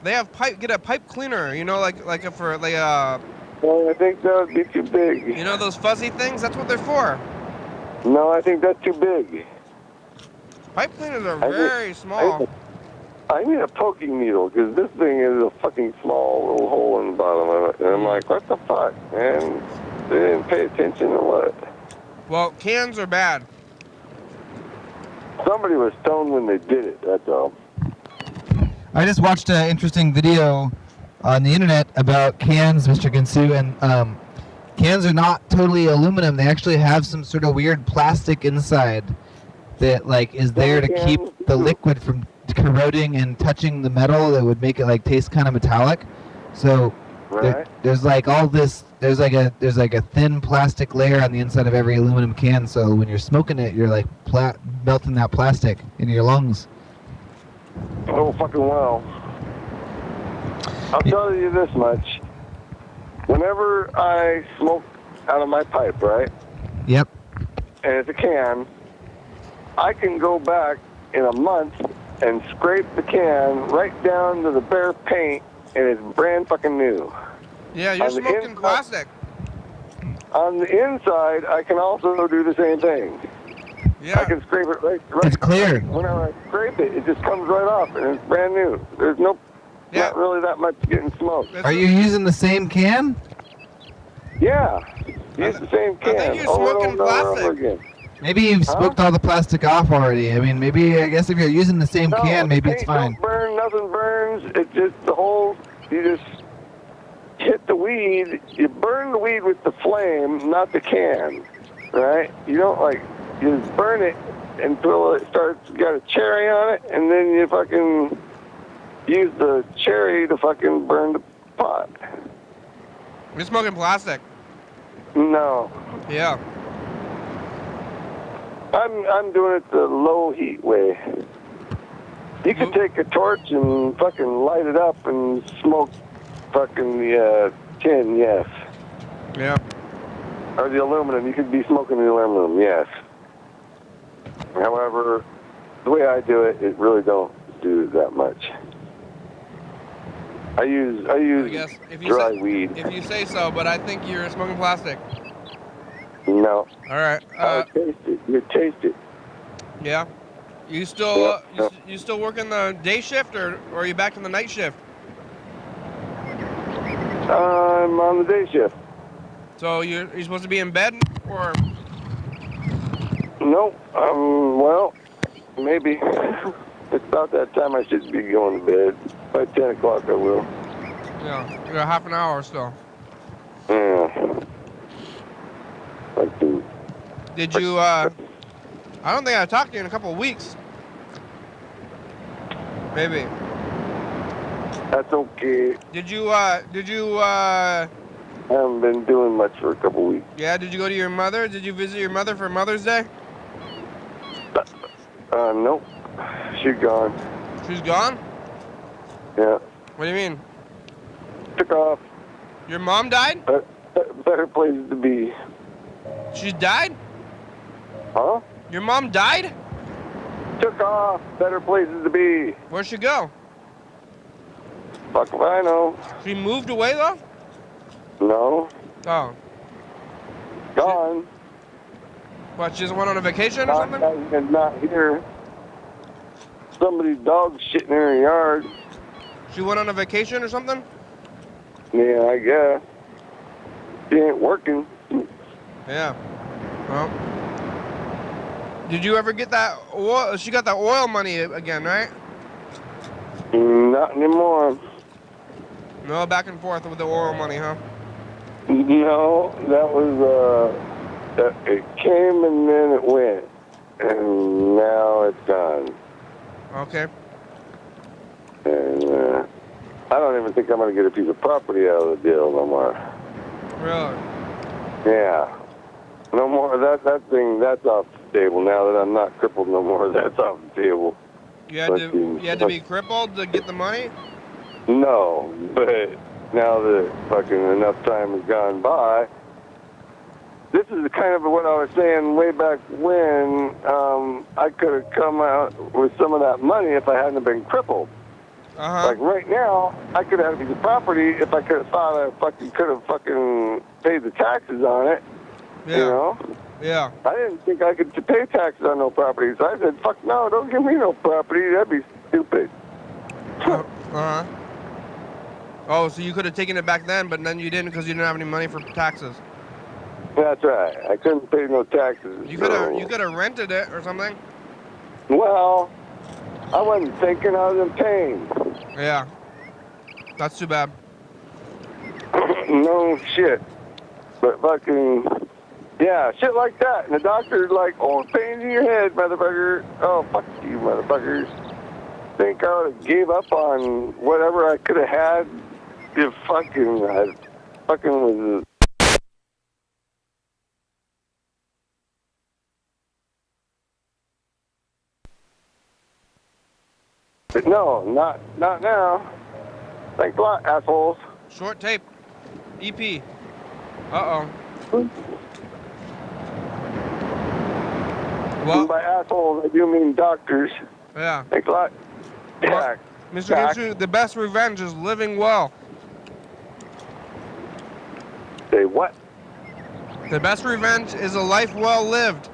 Speaker 1: they have get a pipe cleaner? You know, like for like
Speaker 3: Well, I think that would be too big.
Speaker 1: You know those fuzzy things? That's what they're for.
Speaker 3: No, I think that's too big.
Speaker 1: Pipe cleaners are very small.
Speaker 3: I need a poking needle, because this thing is a fucking small little hole in the bottom of it. And I'm like, what the fuck, man? They didn't pay attention or what?
Speaker 1: Well, cans are bad.
Speaker 2: Somebody was stoned when they did it, that's all. I just watched an interesting video on the internet about cans, Mr. Ginsu, and cans are not totally aluminum. They actually have some sort of weird plastic inside that like is there to keep the liquid from corroding and touching the metal that would make it like taste kind of metallic. So there's like all this, there's like a thin plastic layer on the inside of every aluminum can, so when you're smoking it, you're like melting that plastic into your lungs.
Speaker 3: Oh, fucking wow. I'll tell you this much. Whenever I smoke out of my pipe, right,
Speaker 2: Yep.
Speaker 3: and it's a can, I can go back in a month and scrape the can right down to the bare paint, and it's brand fucking new.
Speaker 1: Yeah, you're
Speaker 3: On the
Speaker 1: smoking
Speaker 3: inside-
Speaker 1: plastic.
Speaker 3: On the inside, I can also do the same thing.
Speaker 1: Yeah.
Speaker 3: I can scrape it right.
Speaker 2: It's clear.
Speaker 3: Whenever I scrape it, it just comes right off, and it's brand new. There's not really that much getting smoked.
Speaker 2: Are you using the same can?
Speaker 3: Yeah, use the same can.
Speaker 1: I think you're
Speaker 3: over
Speaker 1: smoking
Speaker 3: and over and over
Speaker 1: plastic.
Speaker 3: again.
Speaker 2: Maybe you've smoked all the plastic off already. I mean, maybe, I guess if you're using the same
Speaker 3: No,
Speaker 2: can, maybe it's
Speaker 3: paint
Speaker 2: fine.
Speaker 3: Don't burn, nothing burns. It's just the whole. You just hit the weed. You burn the weed with the flame, not the can, right? You don't you just burn it until it starts got a cherry on it, and then you fucking use the cherry to fucking burn the pot.
Speaker 1: You're smoking plastic.
Speaker 3: No,
Speaker 1: Yeah.
Speaker 3: I'm doing it the low heat way. You can take a torch and fucking light it up and smoke fucking the tin, yes.
Speaker 1: Yeah.
Speaker 3: Or the aluminum. You could be smoking the aluminum, yes. However, the way I do it, it really don't do that much. I use
Speaker 1: I guess if you
Speaker 3: dry
Speaker 1: say,
Speaker 3: weed.
Speaker 1: If you say so, but I think you're smoking plastic.
Speaker 3: No.
Speaker 1: All right.
Speaker 3: I would taste it. You taste it.
Speaker 1: Yeah. You still
Speaker 3: Yep.
Speaker 1: you still working the day shift or are you back in the night shift?
Speaker 3: I'm on the day shift.
Speaker 1: So you're supposed to be in bed or?
Speaker 3: Nope. Well, maybe. It's about that time I should be going to bed. By 10 o'clock I will.
Speaker 1: Yeah. You got half an hour still.
Speaker 3: Yeah. Like to.
Speaker 1: Did you? I don't think I talked to you in a couple of weeks. Maybe.
Speaker 3: That's okay.
Speaker 1: Did you?
Speaker 3: I haven't been doing much for a couple weeks.
Speaker 1: Yeah. Did you go to your mother? Did you visit your mother for Mother's Day?
Speaker 3: Nope. She's gone.
Speaker 1: She's gone.
Speaker 3: Yeah.
Speaker 1: What do you mean?
Speaker 3: Took off.
Speaker 1: Your mom died?
Speaker 3: Better places to be.
Speaker 1: She died?
Speaker 3: Huh?
Speaker 1: Your mom died?
Speaker 3: Took off. Better places to be.
Speaker 1: Where'd she go?
Speaker 3: Fuck if I know.
Speaker 1: She moved away though?
Speaker 3: No.
Speaker 1: Oh.
Speaker 3: Gone.
Speaker 1: What, she just went on a vacation or something?
Speaker 3: Not here. Somebody's dog shitting in her yard.
Speaker 1: She went on a vacation or something?
Speaker 3: Yeah, I guess. She ain't working.
Speaker 1: Yeah. Well. Did you ever get that oil? She got that oil money again, right?
Speaker 3: Not anymore.
Speaker 1: No, back and forth with the oil money, huh?
Speaker 3: No, that was, it came and then it went. And now it's gone.
Speaker 1: Okay.
Speaker 3: And, I don't even think I'm going to get a piece of property out of the deal no more.
Speaker 1: Really?
Speaker 3: Yeah. No more. That thing, that's off the table now that I'm not crippled no more. That's off the table.
Speaker 1: You had to be crippled to get the money?
Speaker 3: No, but now that fucking enough time has gone by, this is kind of what I was saying way back when. I could have come out with some of that money if I hadn't been crippled.
Speaker 1: Uh-huh.
Speaker 3: Like right now, I could have had a piece of property if I could have thought I could have fucking paid the taxes on it.
Speaker 1: Yeah.
Speaker 3: You know?
Speaker 1: Yeah.
Speaker 3: I didn't think I could pay taxes on no property, so I said, fuck no, don't give me no property. That'd be stupid.
Speaker 1: Uh-huh. Oh, so you could have taken it back then, but then you didn't because you didn't have any money for taxes.
Speaker 3: That's right. I couldn't pay no taxes.
Speaker 1: You could have rented it or something.
Speaker 3: Well, I wasn't thinking, I was in pain.
Speaker 1: Yeah. That's too bad.
Speaker 3: No shit. But fucking, yeah, shit like that. And the doctor's like, oh, pain in your head, motherfucker. Oh, fuck you, motherfuckers. Think I would have gave up on whatever I could have had if I fucking was... But no, not now. Thanks a lot, assholes.
Speaker 1: Short tape. EP. Uh-oh.
Speaker 3: And
Speaker 1: Well,
Speaker 3: by assholes, I do mean doctors.
Speaker 1: yeah.
Speaker 3: Thanks a lot.
Speaker 1: Well,
Speaker 3: Jack.
Speaker 1: Mr.
Speaker 3: Jack.
Speaker 1: Ginsu, the best revenge is living well.
Speaker 3: Say what?
Speaker 1: The best revenge is a life well lived.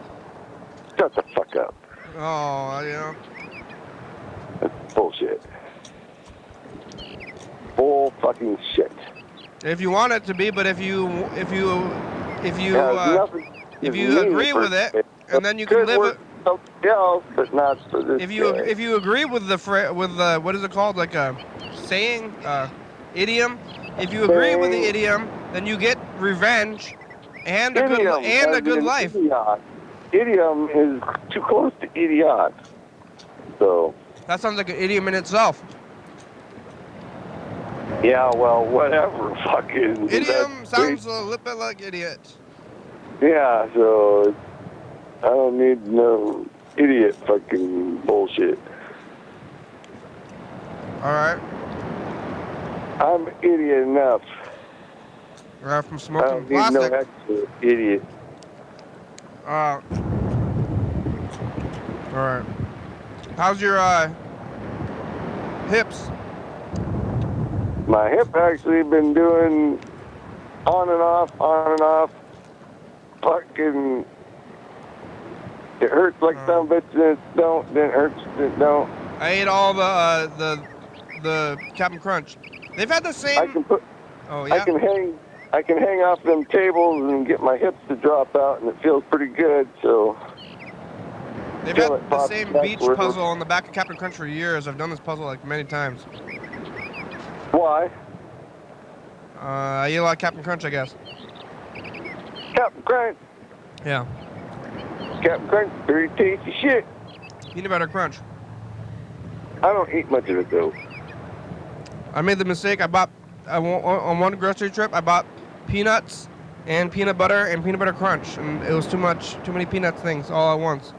Speaker 3: Shut the fuck up.
Speaker 1: Oh, yeah.
Speaker 3: That's bullshit. Bull fucking shit.
Speaker 1: If you want it to be, but if you
Speaker 3: It has nothing
Speaker 1: if
Speaker 3: to
Speaker 1: you
Speaker 3: me
Speaker 1: agree
Speaker 3: per
Speaker 1: with it,
Speaker 3: se.
Speaker 1: and then you
Speaker 3: Could
Speaker 1: can live
Speaker 3: work
Speaker 1: it.
Speaker 3: for something else, but not for this
Speaker 1: If
Speaker 3: guy.
Speaker 1: you agree with the what is it called, like a saying, idiom? If you agree with the idiom, then you get revenge and a
Speaker 3: Idiom,
Speaker 1: a
Speaker 3: as
Speaker 1: good
Speaker 3: in
Speaker 1: life.
Speaker 3: Idiot. Idiom is too close to idiot. So,
Speaker 1: That sounds like an idiom in itself.
Speaker 3: yeah, well, whatever. Fucking.
Speaker 1: Idiom
Speaker 3: that's
Speaker 1: sounds a little bit like idiot.
Speaker 3: Yeah, so I don't need no idiot fucking bullshit.
Speaker 1: All right.
Speaker 3: I'm idiot enough.
Speaker 1: From
Speaker 3: I
Speaker 1: smoking
Speaker 3: don't need no
Speaker 1: plastic.
Speaker 3: extra idiot.
Speaker 1: All right. How's your hips?
Speaker 3: My hip actually been doing on and off. Fucking, it hurts like some bitch, then it don't, then it hurts, then it don't.
Speaker 1: I ate all the Captain Crunch. They've had the same.
Speaker 3: I can put,
Speaker 1: Oh yeah.
Speaker 3: I can hang off them tables and get my hips to drop out, and it feels pretty good. So
Speaker 1: They've
Speaker 3: till
Speaker 1: had
Speaker 3: it
Speaker 1: the
Speaker 3: pops
Speaker 1: same
Speaker 3: back
Speaker 1: beach
Speaker 3: where-
Speaker 1: puzzle on the back of Captain Crunch for years. I've done this puzzle like many times.
Speaker 3: Why?
Speaker 1: I eat a lot of Captain Crunch, I guess.
Speaker 3: Captain Crunch.
Speaker 1: Yeah.
Speaker 3: Captain Crunch, very tasty shit.
Speaker 1: Peanut butter crunch.
Speaker 3: I don't eat much of it though.
Speaker 1: I made the mistake. On one grocery trip, I bought peanuts and peanut butter and peanut butter crunch, and it was too many peanuts things all at once.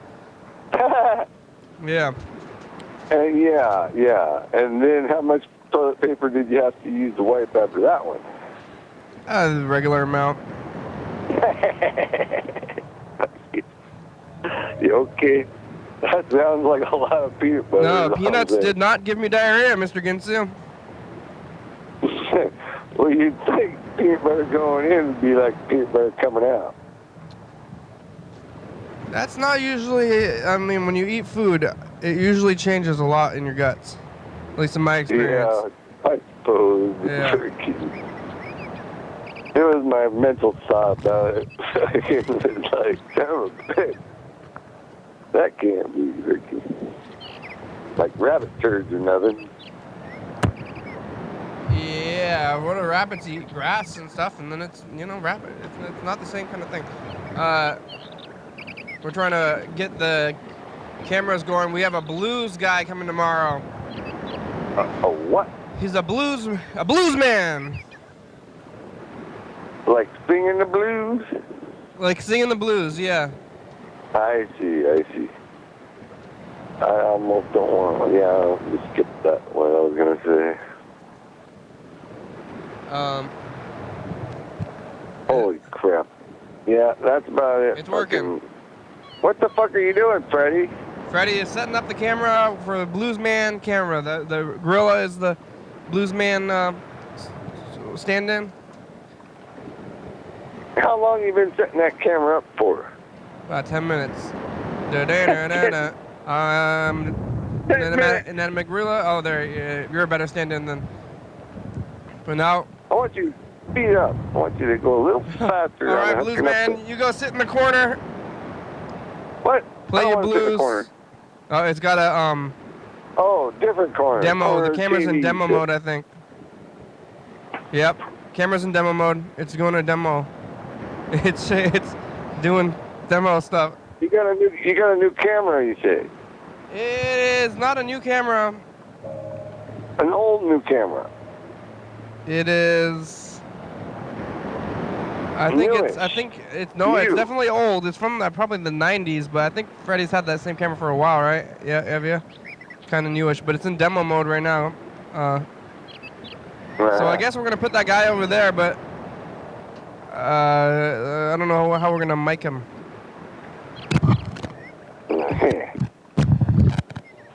Speaker 1: Yeah.
Speaker 3: Yeah. And then how much toilet paper did you have to use to wipe after that one?
Speaker 1: The regular amount.
Speaker 3: You okay? That sounds like a lot of peanut butter.
Speaker 1: No, peanuts did not give me diarrhea, Mr. Ginsu.
Speaker 3: Well, you'd think peanut butter going in would be like peanut butter coming out.
Speaker 1: That's not usually, I mean, when you eat food, it usually changes a lot in your guts. At least in my experience.
Speaker 3: Yeah, I suppose.
Speaker 1: Yeah.
Speaker 3: It was my mental thought about it. It was like, son of a bitch. That can't be Ricky. Like rabbit turds or nothing.
Speaker 1: Yeah, what do rabbits eat? Grass and stuff, and then it's, rabbit. It's not the same kind of thing. We're trying to get the cameras going. We have a blues guy coming tomorrow.
Speaker 3: A what?
Speaker 1: He's a blues man.
Speaker 3: Like singing the blues?
Speaker 1: Like singing the blues, yeah.
Speaker 3: I see. I almost don't want to. Yeah, I'll just skip that, what I was going to say. Holy crap. Yeah, that's about it.
Speaker 1: It's working.
Speaker 3: What the fuck are you doing, Freddy?
Speaker 1: Freddie is setting up the camera for the blues man camera. The gorilla is the blues man stand-in.
Speaker 3: How long you been setting that camera up for?
Speaker 1: About 10 minutes. Inanimate gorilla. Oh, there. You're a better stand-in than. But now.
Speaker 3: I want you to speed up. I want you to go a little faster.
Speaker 1: All right, blues man, you go sit in the corner.
Speaker 3: What?
Speaker 1: Play
Speaker 3: I
Speaker 1: your
Speaker 3: don't wanna sit in the
Speaker 1: blues.
Speaker 3: corner.
Speaker 1: Oh, it's got a
Speaker 3: Oh, different corner.
Speaker 1: demo.
Speaker 3: Corner
Speaker 1: The camera's in
Speaker 3: TV
Speaker 1: demo
Speaker 3: shit.
Speaker 1: mode, I think. Yep, camera's in demo mode. It's going to demo. It's doing demo stuff.
Speaker 3: You got a new camera, you say?
Speaker 1: It is not a new camera.
Speaker 3: An old new camera.
Speaker 1: It is. I think it's
Speaker 3: New.
Speaker 1: definitely old. It's from probably the 90s, but I think Freddy's had that same camera for a while, right? Yeah, have you? Kind of newish, but it's in demo mode right now. So I guess we're gonna put that guy over there, but I don't know how we're gonna mic him.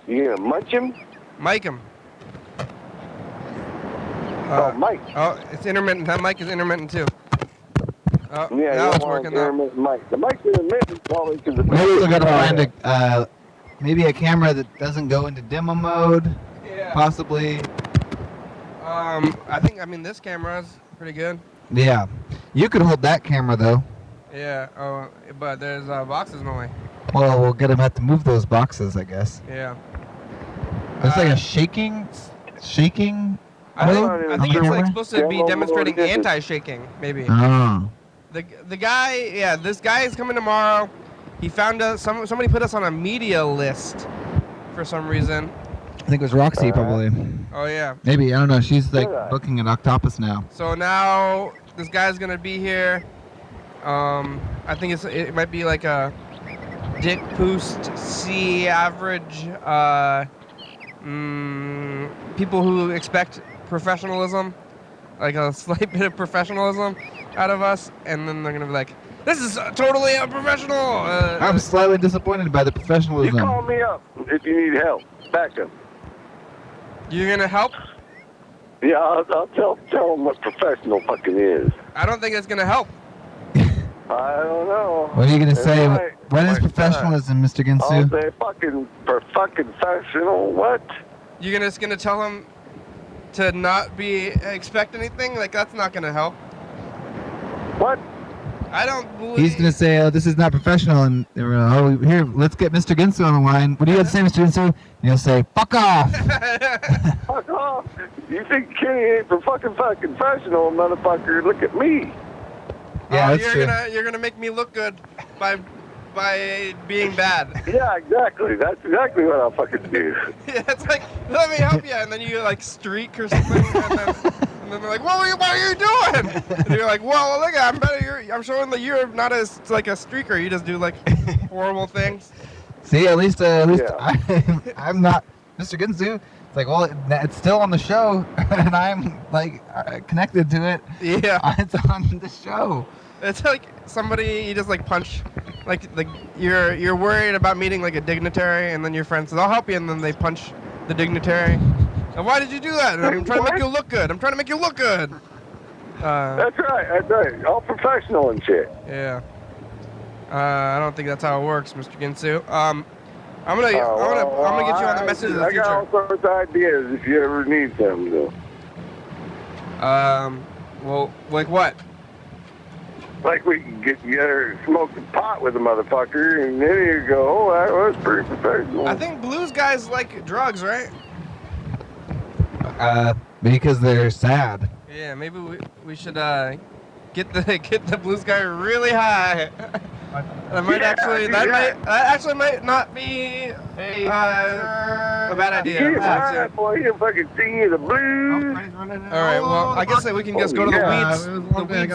Speaker 3: You gonna munch him?
Speaker 1: Mic him.
Speaker 3: Mike.
Speaker 1: Oh, it's intermittent. That mic is intermittent too. Oh,
Speaker 3: Yeah,
Speaker 1: now
Speaker 3: you
Speaker 1: it's
Speaker 3: want
Speaker 1: working now.
Speaker 3: intermittent mic. The mic's intermittent probably because the
Speaker 2: Maybe we gotta find maybe a camera that doesn't go into demo mode.
Speaker 1: Yeah.
Speaker 2: Possibly.
Speaker 1: I mean, this camera's pretty good.
Speaker 2: Yeah. You could hold that camera though.
Speaker 1: Yeah. Oh, but there's boxes in the way.
Speaker 2: Well, we'll get him to have to move those boxes, I guess.
Speaker 1: Yeah.
Speaker 2: There's like a shaking.
Speaker 1: I
Speaker 2: mode
Speaker 1: think
Speaker 2: on
Speaker 1: it's
Speaker 2: the
Speaker 1: like
Speaker 2: camera?
Speaker 1: supposed to be
Speaker 3: Demo
Speaker 1: demonstrating
Speaker 3: mode.
Speaker 1: anti-shaking, maybe.
Speaker 2: Oh.
Speaker 1: The guy, yeah, this guy is coming tomorrow. He found us. Somebody put us on a media list for some reason.
Speaker 2: I think it was Roxy probably.
Speaker 1: Oh yeah.
Speaker 2: Maybe, I don't know. She's like
Speaker 3: Yeah.
Speaker 2: booking an octopus now.
Speaker 1: So now this guy's gonna be here. I think it might be like a Dick Poost C average. People who expect professionalism, like a slight bit of professionalism out of us, and then they're gonna be like, "This is totally unprofessional."
Speaker 2: I'm slightly disappointed by the
Speaker 3: You
Speaker 2: professionalism.
Speaker 3: call me up if you need help. Backup.
Speaker 1: You're gonna help?
Speaker 3: Yeah, I'll tell them what professional fucking is.
Speaker 1: I don't think it's gonna help.
Speaker 3: I don't know.
Speaker 2: What are you gonna
Speaker 3: It's
Speaker 2: say?
Speaker 3: like-
Speaker 2: What is
Speaker 3: like
Speaker 2: professionalism, Mr.
Speaker 3: that. I'll
Speaker 2: Ginsu?
Speaker 3: say fucking professional. What?
Speaker 1: You're just gonna tell him to not expect anything? Like that's not gonna help.
Speaker 3: What?
Speaker 1: I don't believe.
Speaker 2: He's gonna say, "Oh, this is not professional," and oh, here, let's get Mr. Ginsu on the line. What do you have to say, Mr. Ginsu? And he'll say, "Fuck off."
Speaker 3: Fuck off. You think Kenny ain't fucking professional, motherfucker? Look at me.
Speaker 2: Yeah,
Speaker 1: Oh,
Speaker 2: that's true.
Speaker 1: you're gonna make me look good by being bad.
Speaker 3: Yeah, exactly. That's exactly what I'll fucking do.
Speaker 1: Yeah, it's like, let me help you, and then you like streak or something, and then they're like, what are you doing? And you're like, well, look, I'm better. I'm showing that you're not as like a streaker. You just do like horrible things.
Speaker 2: See, at least
Speaker 3: Yeah.
Speaker 2: I'm not Mr. Ginsu. It's like, well, it's still on the show, and I'm like connected to it.
Speaker 1: Yeah,
Speaker 2: It's on the show.
Speaker 1: it's like somebody you just like punch, like you're worried about meeting like a dignitary, and then your friend says, I'll help you, and then they punch the dignitary. And why did you do that? And I'm trying to make you look good. I'm trying to make you look good.
Speaker 3: That's right. That's right. All professional and shit.
Speaker 1: Yeah. I don't think that's how it works, Mr. Ginsu. I'm gonna get you on the message of the
Speaker 3: I got all
Speaker 1: future.
Speaker 3: sorts of ideas if you ever need them, though.
Speaker 1: Well, like what?
Speaker 3: Like we can get together and smoke a pot with a motherfucker, and then you go, oh, that was pretty professional.
Speaker 1: I think blues guys like drugs, right?
Speaker 2: Because they're sad.
Speaker 1: Yeah, maybe we should get the blues guy really high. That might not be a bad idea.
Speaker 3: Get high, boy, you fucking sing you the blues.
Speaker 1: All right, well, I guess that we can just go to the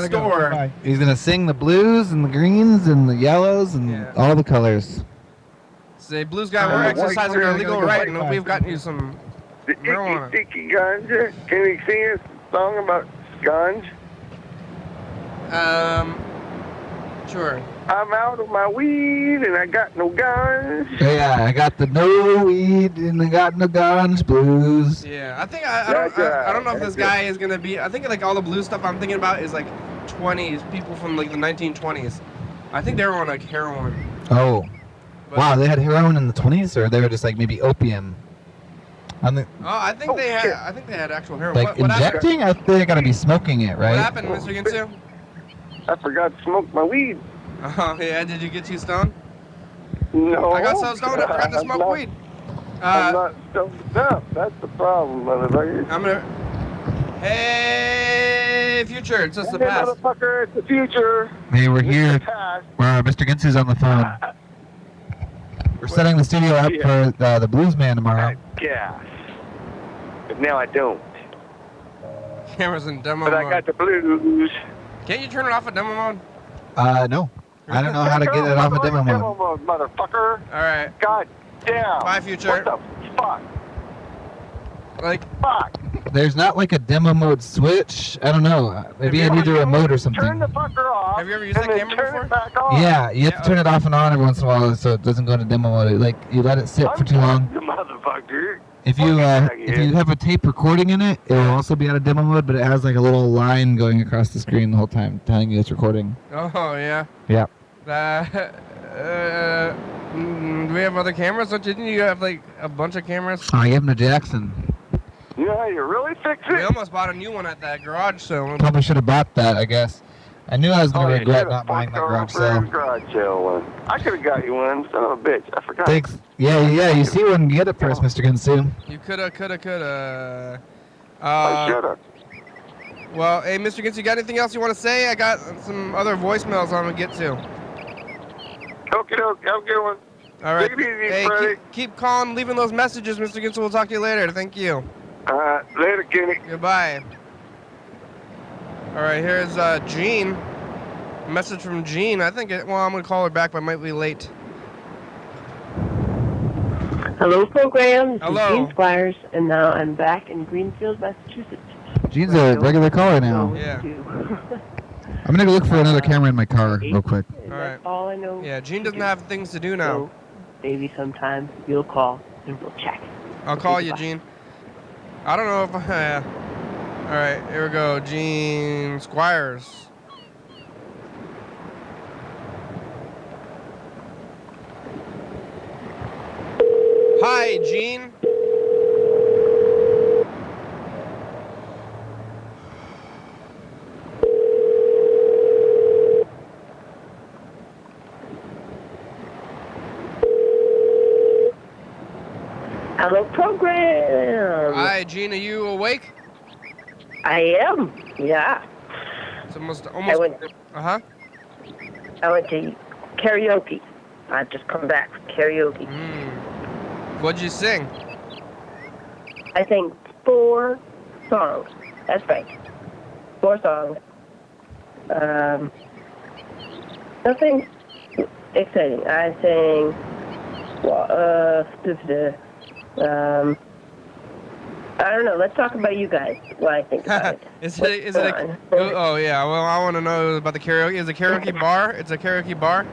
Speaker 1: weed store.
Speaker 2: He's gonna sing the blues and the greens and the yellows and all the colors.
Speaker 1: Say, blues guy, we're exercising our legal right, and we've gotten you some
Speaker 3: The
Speaker 1: marijuana.
Speaker 3: icky ganja. Can you sing a song about ganja?
Speaker 1: Sure.
Speaker 3: I'm out of my weed and I got no guns.
Speaker 2: Yeah, I got the no weed and I got no guns blues.
Speaker 1: Yeah, I think I don't know if this guy is gonna be. I think like all the blues stuff I'm thinking about is like 20s people from like the 1920s. I think they were on like heroin.
Speaker 2: Oh,
Speaker 1: But-
Speaker 2: wow, they had heroin in the 20s, or they were just like maybe opium.
Speaker 1: I think they had.
Speaker 3: shit.
Speaker 1: I think they had actual heroin.
Speaker 2: Like
Speaker 1: What happened?
Speaker 2: injecting? I think they gotta be smoking it, right?
Speaker 1: What happened, Mr. Ginsu?
Speaker 3: I forgot to smoke my weed.
Speaker 1: Oh yeah, did you get too stoned?
Speaker 3: No.
Speaker 1: I got so stoned I forgot to
Speaker 3: I'm
Speaker 1: smoke
Speaker 3: not-
Speaker 1: weed.
Speaker 3: I'm not stoned up. That's the problem, motherfucker.
Speaker 1: I'm gonna. Hey, future, it's just the
Speaker 3: Hey,
Speaker 1: past.
Speaker 3: motherfucker, it's the future.
Speaker 2: Hey, we're
Speaker 3: It's
Speaker 2: here.
Speaker 3: the past.
Speaker 2: Mr. Ginsu's on the phone. We're setting the studio up for the Blues Man tomorrow.
Speaker 3: Gas. But now I don't.
Speaker 1: Camera's in demo
Speaker 3: But I
Speaker 1: mode.
Speaker 3: got the blues.
Speaker 1: Can't you turn it off at demo mode?
Speaker 2: No. I don't know how to get it off of demo mode.
Speaker 3: Motherfucker.
Speaker 1: All right.
Speaker 3: God damn.
Speaker 1: Bye, future.
Speaker 3: What the fuck?
Speaker 1: Like,
Speaker 3: Fuck.
Speaker 2: There's not like a demo mode switch. I don't know. Maybe I need a remote or something.
Speaker 3: Turn the fucker off.
Speaker 1: Have you ever used that
Speaker 3: and
Speaker 1: camera
Speaker 3: then turn
Speaker 1: before?
Speaker 3: it back on.
Speaker 2: Yeah, you have to turn it off and on every once in a while so it doesn't go into demo mode. Like you let it sit for too long.
Speaker 3: The motherfucker.
Speaker 2: If you have a tape recording in it, it will also be out of demo mode, but it has like a little line going across the screen the whole time telling you it's recording.
Speaker 1: Oh, yeah.
Speaker 2: Yeah.
Speaker 1: Do we have other cameras? Didn't you have like a bunch of cameras?
Speaker 2: I gave him to Jackson.
Speaker 3: Yeah, you really fix
Speaker 1: We
Speaker 3: it?
Speaker 1: almost bought a new one at that garage sale.
Speaker 2: Probably should have bought that, I guess. I knew I was going to regret not buying that garage sale.
Speaker 3: Garage sale one. I could have got you one, son of a bitch. I forgot.
Speaker 2: Thanks. Yeah, you see one, get it first, Mr. Ginsu.
Speaker 1: You coulda.
Speaker 3: I should have.
Speaker 1: Well, hey, Mr. Gintz, you got anything else you want to say? I got some other voicemails I'm going to get to.
Speaker 3: Okay, have a good one.
Speaker 1: All right.
Speaker 3: Take it easy,
Speaker 1: Hey,
Speaker 3: Freddie.
Speaker 1: keep calling, leaving those messages, Mr. Gintz. We'll talk to you later. Thank you.
Speaker 3: Later, Kenny.
Speaker 1: Goodbye. All right, here's Jean. A message from Jean. I'm going to call her back, but I might be late.
Speaker 4: Hello, program. This
Speaker 1: Hello.
Speaker 4: is Jean Squires, and now I'm back in Greenfield, Massachusetts.
Speaker 2: Jean's a regular caller now.
Speaker 1: Yeah.
Speaker 2: I'm going to go look for another camera in my car real quick.
Speaker 4: And
Speaker 1: All right.
Speaker 4: That's all I know.
Speaker 1: Yeah, Jean doesn't have things to do now.
Speaker 4: So maybe sometime you'll call and we'll check.
Speaker 1: I'll call you,
Speaker 4: Goodbye.
Speaker 1: Jean. I don't know if I... All right, here we go. Jean Squires. Hi, Jean.
Speaker 4: Hello, program.
Speaker 1: Hi, Jean. Are you awake?
Speaker 4: I am. Yeah.
Speaker 1: It's almost.
Speaker 4: I went.
Speaker 1: Uh-huh.
Speaker 4: I went to karaoke. I've just come back from karaoke.
Speaker 1: What'd you sing?
Speaker 4: I sang 4 songs. That's right. 4 songs. Nothing exciting. I sang. I don't know. Let's talk about you guys. What I think about it.
Speaker 1: Is it oh yeah. Well, I want to know about the karaoke. Is it a karaoke bar? It's a karaoke bar.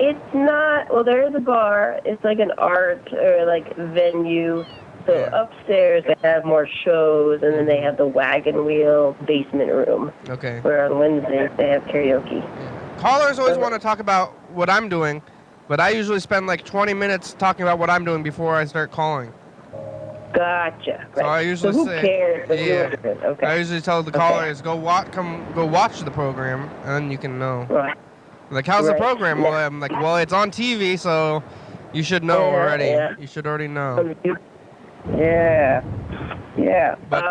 Speaker 4: It's not. Well, there is a bar. It's like an art or like venue. So
Speaker 1: Yeah.
Speaker 4: upstairs they have more shows, and then they have the wagon wheel basement room
Speaker 1: Okay.
Speaker 4: where on Wednesdays they have karaoke.
Speaker 1: Callers always want to talk about what I'm doing, but I usually spend like 20 minutes talking about what I'm doing before I start calling.
Speaker 4: Gotcha.
Speaker 1: So
Speaker 4: Right.
Speaker 1: I usually
Speaker 4: so who
Speaker 1: say,
Speaker 4: cares? If
Speaker 1: yeah.
Speaker 4: you're good? Okay.
Speaker 1: I usually tell the
Speaker 4: Okay.
Speaker 1: callers go watch the program, and then you can know.
Speaker 4: Right.
Speaker 1: Like, how's the
Speaker 4: Right.
Speaker 1: program? Well, I'm like, well, it's on TV, so you should know
Speaker 4: Yeah,
Speaker 1: already.
Speaker 4: yeah.
Speaker 1: You should already know.
Speaker 4: Yeah. Yeah.
Speaker 1: But-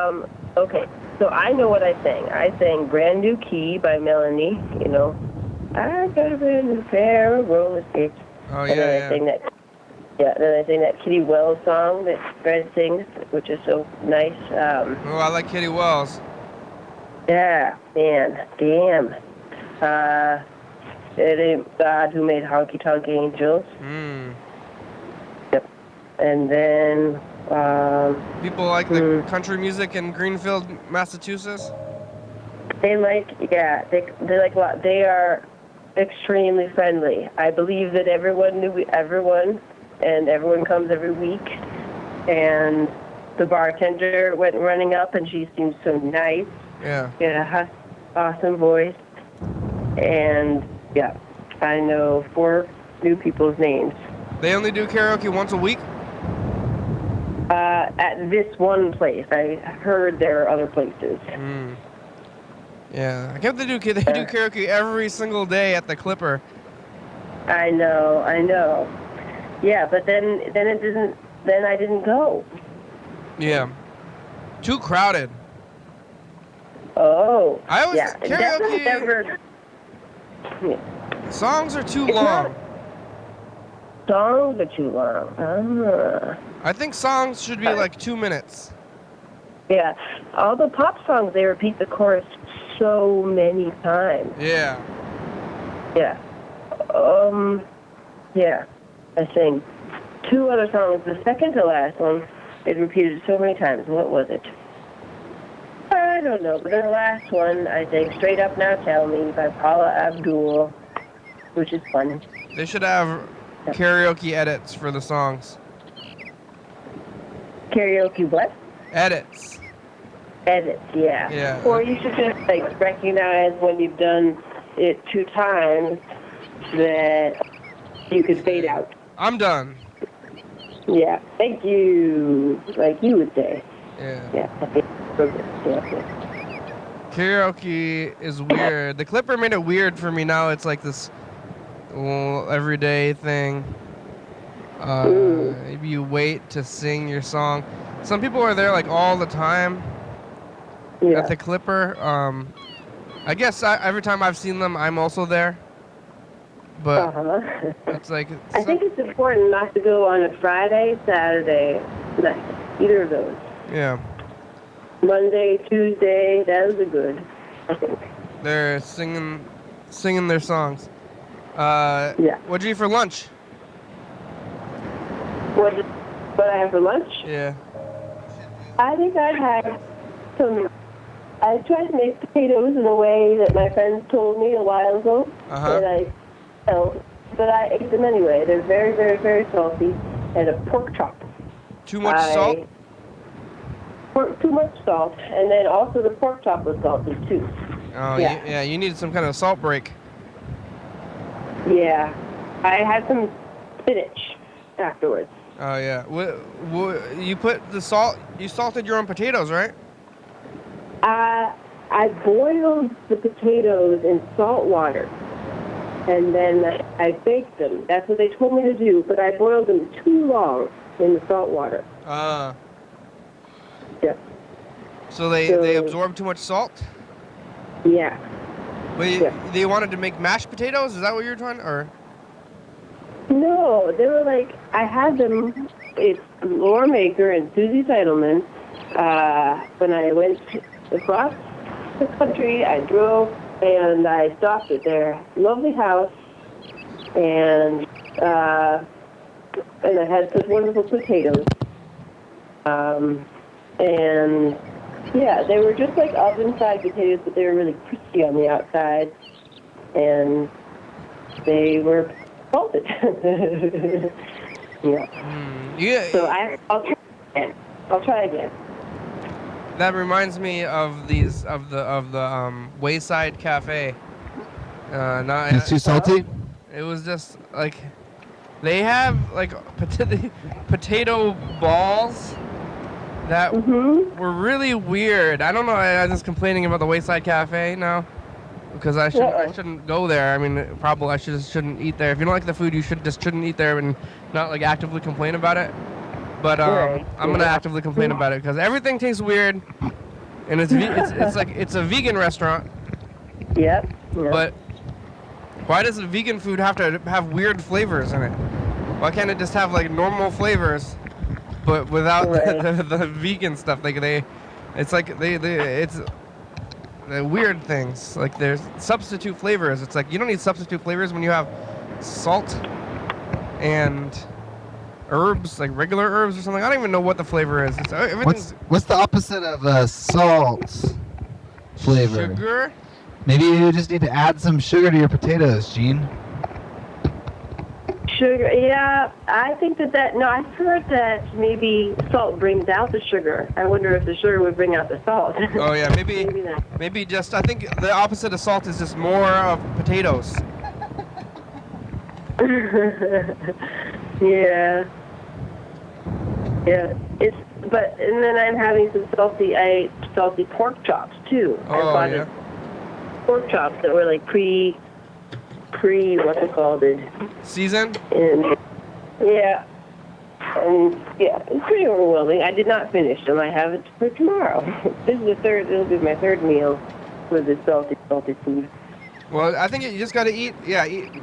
Speaker 4: Okay. So I know what I sang. I sang Brand New Key by Melanie, you know. I got a brand new pair of roller skates.
Speaker 1: Oh
Speaker 4: And then I
Speaker 1: yeah,
Speaker 4: sang that. Yeah, then I sang that Kitty Wells song that Fred sings, which is so nice.
Speaker 1: Oh, I like Kitty Wells.
Speaker 4: Yeah, man, damn. It ain't God who made Honky Tonk Angels. Yep. And then,
Speaker 1: People like the country music in Greenfield, Massachusetts.
Speaker 4: they like a lot. They are extremely friendly. I believe that everyone knew everyone, and everyone comes every week. And the bartender went running up, and she seemed so nice.
Speaker 1: Yeah.
Speaker 4: She had a awesome voice. And, yeah, I know 4 new people's names.
Speaker 1: They only do karaoke once a week.
Speaker 4: At this one place. I heard there are other places.
Speaker 1: Yeah, I kept they do karaoke every single day at the Clipper.
Speaker 4: I know. Yeah, but then I didn't go.
Speaker 1: Yeah. Too crowded.
Speaker 4: Oh.
Speaker 1: I always
Speaker 4: yeah. That's
Speaker 1: karaoke
Speaker 4: never.
Speaker 1: songs are too
Speaker 4: It's
Speaker 1: long.
Speaker 4: not- Songs are too long.
Speaker 1: I think songs should be like 2 minutes.
Speaker 4: Yeah. All the pop songs, they repeat the chorus so many times.
Speaker 1: Yeah.
Speaker 4: Yeah. Yeah. I sang 2 other songs. The second to last one It repeated so many times. What was it? I don't know. But then the last one, I think, Straight Up Now Tell Me by Paula Abdul, which is fun.
Speaker 1: They should have karaoke edits for the songs.
Speaker 4: Karaoke what?
Speaker 1: Edits.
Speaker 4: Edits, yeah.
Speaker 1: Yeah.
Speaker 4: Or you should just like recognize when you've done it 2 times that you could fade out.
Speaker 1: I'm done.
Speaker 4: Yeah. Thank you. Like you would say.
Speaker 1: Yeah.
Speaker 4: Yeah. Yeah.
Speaker 1: Karaoke is weird. The Clipper made it weird for me. Now it's like this everyday thing. Maybe you wait to sing your song. Some people are there like all the time at the Clipper. I guess every time I've seen them, I'm also there. But it's like...
Speaker 4: I think it's important not to go on a Friday, Saturday night. Either of those.
Speaker 1: Yeah.
Speaker 4: Monday, Tuesday, those are good, I think.
Speaker 1: They're singing their songs.
Speaker 4: Yeah.
Speaker 1: What'd you eat for lunch?
Speaker 4: What I have for lunch?
Speaker 1: Yeah.
Speaker 4: I think I had some... I tried to make potatoes in a way that my friends told me a while ago. And but I ate them anyway. They're very, very, very salty. And a pork chop.
Speaker 1: Too much salt?
Speaker 4: Too much salt. And then also the pork chop was salty too.
Speaker 1: Oh, yeah. You needed some kind of salt break.
Speaker 4: Yeah. I had some spinach afterwards.
Speaker 1: Oh, yeah. You put the salt... You salted your own potatoes, right?
Speaker 4: I boiled the potatoes in salt water, and then I baked them. That's what they told me to do, but I boiled them too long in the salt water. Yeah.
Speaker 1: So they absorb too much salt?
Speaker 4: Yeah.
Speaker 1: But they wanted to make mashed potatoes? Is that what you're trying to... Or...
Speaker 4: No, they were like, I had them, it's Laura Maker and Susie Seidelman. When I went across the country, I drove and I stopped at their lovely house, and I had such wonderful potatoes. And yeah, they were just like oven-fried potatoes, but they were really crispy on the outside, and they were salted. Yeah. So I'll try again.
Speaker 1: That reminds me of the Wayside Cafe.
Speaker 2: It's too salty?
Speaker 1: It was just like they have like potato balls that were really weird. I don't know. I'm just complaining about the Wayside Cafe now because I shouldn't go there. I mean, probably I shouldn't eat there. If you don't like the food, you shouldn't eat there and not like actively complain about it. But I'm gonna actively complain about it because everything tastes weird, and it's a vegan restaurant.
Speaker 4: Yep.
Speaker 1: But why does the vegan food have to have weird flavors in it? Why can't it just have like normal flavors, but without the vegan stuff? Like it's the weird things. Like there's substitute flavors. It's like you don't need substitute flavors when you have salt and herbs, like regular herbs or something. I don't even know what the flavor is.
Speaker 2: What's the opposite of salt flavor?
Speaker 1: Sugar?
Speaker 2: Maybe you just need to add some sugar to your potatoes, Gene.
Speaker 4: Sugar, yeah. I think I've heard that maybe salt brings out the sugar. I wonder if the sugar would bring out the salt.
Speaker 1: Oh yeah, maybe just, I think the opposite of salt is just more of potatoes. Yeah. And then I'm having some salty pork chops too. Oh,
Speaker 4: I bought pork chops that were like what's it called?
Speaker 1: Seasoned?
Speaker 4: And it's pretty overwhelming. I did not finish them. I have it for tomorrow. It'll be my third meal for the salty food.
Speaker 1: Well, I think you just gotta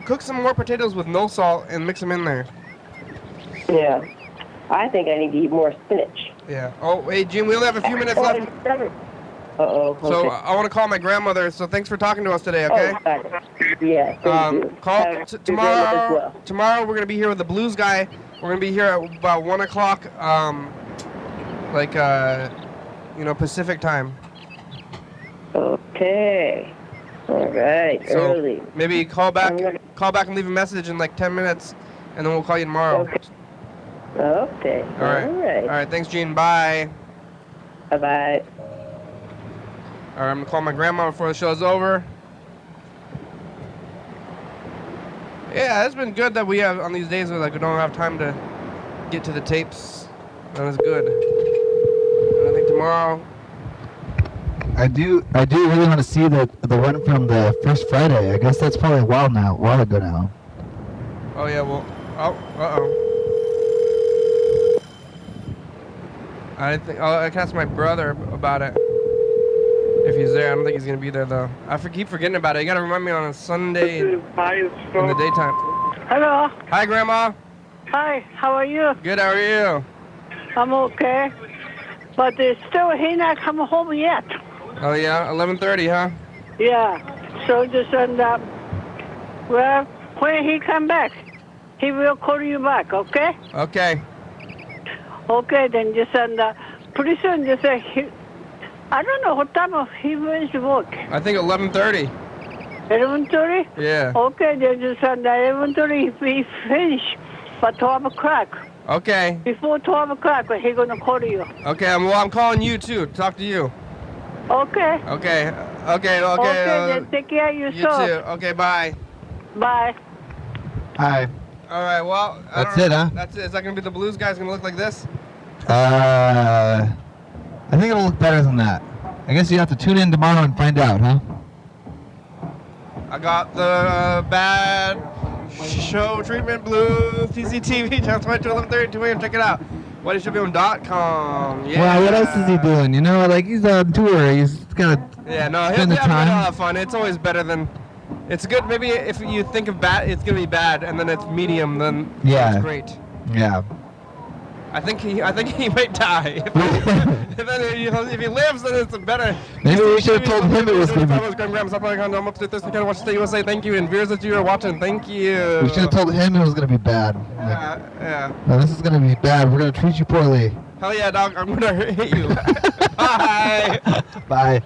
Speaker 1: cook some more potatoes with no salt and mix them in there.
Speaker 4: Yeah. I think I need to eat more spinach.
Speaker 1: Yeah. Oh, hey, Jim, we only have a few minutes left.
Speaker 4: Uh-oh. Okay.
Speaker 1: So I want to call my grandmother, so thanks for talking to us today, okay?
Speaker 4: Oh, got it. Yeah, thank you.
Speaker 1: Call tomorrow. Well. Tomorrow we're going to be here with the blues guy. We're going to be here at about 1 o'clock like Pacific time.
Speaker 4: Okay. All right.
Speaker 1: So
Speaker 4: Early.
Speaker 1: maybe call back
Speaker 4: I'm
Speaker 1: and leave a message in like 10 minutes, and then we'll call you tomorrow.
Speaker 4: Okay. Okay.
Speaker 1: All right. All right. Thanks, Gene. Bye.
Speaker 4: Bye-bye.
Speaker 1: All right. I'm gonna call my grandma before the show's over. Yeah, it's been good that we have on these days where like we don't have time to get to the tapes. That is good. And I think tomorrow.
Speaker 2: I do really want to see the one from the first Friday. I guess that's probably a while ago now.
Speaker 1: Oh yeah, well, uh-oh. I can ask my brother about it. If he's there, I don't think he's gonna be there though. I keep forgetting about it. You gotta remind me on a Sunday in the daytime.
Speaker 5: Hello.
Speaker 1: Hi, Grandma.
Speaker 5: Hi. How are you?
Speaker 1: Good, how are you?
Speaker 5: I'm okay. But he not come home yet.
Speaker 1: Oh yeah, 11:30, huh?
Speaker 5: Yeah. So just well, when he come back, he will call you back. Okay.
Speaker 1: Okay.
Speaker 5: Okay. Then just pretty soon just I don't know what time he went to work.
Speaker 1: I think 11:30.
Speaker 5: 11:30.
Speaker 1: Yeah.
Speaker 5: Okay. Then just 11:30 he finish, but 12 o'clock.
Speaker 1: Okay.
Speaker 5: Before 12 o'clock, he gonna call you.
Speaker 1: Okay, I'm calling you too. Talk to you.
Speaker 5: Okay.
Speaker 1: Okay.
Speaker 5: Okay, then take care of
Speaker 1: You
Speaker 5: yourself.
Speaker 1: too. Okay, bye.
Speaker 5: Bye.
Speaker 2: Hi.
Speaker 1: All right, well.
Speaker 2: That's it, huh?
Speaker 1: That's it. Is that going to be the Blues guys going to look like this?
Speaker 2: I think it'll look better than that. I guess you have to tune in tomorrow and find out, huh?
Speaker 1: I got the bad show treatment blue PCTV channel 22 11:30 2 a.m. Check it out. YDHWM.com. Yeah.
Speaker 2: Well, what else is he doing? You know, like he's on tour. He's got to
Speaker 1: Yeah, no, he'll
Speaker 2: spend
Speaker 1: be
Speaker 2: the
Speaker 1: having a lot
Speaker 2: time.
Speaker 1: of fun. It's always better than. It's good. Maybe if you think of bad, it's gonna be bad, and then it's medium, then
Speaker 2: Yeah.
Speaker 1: it's great.
Speaker 2: Yeah.
Speaker 1: I think he might die. If he lives, then it's better.
Speaker 2: Maybe we should have told him it was going to be.
Speaker 1: I'm upstairs this weekend. Watch the USA. Thank you. And viewers that you are watching, thank you.
Speaker 2: We should have told him it was going to be bad.
Speaker 1: Yeah.
Speaker 2: No, this is going to be bad. We're going to treat you poorly.
Speaker 1: Hell yeah, dog. I'm gonna hit you. Bye.
Speaker 2: Bye.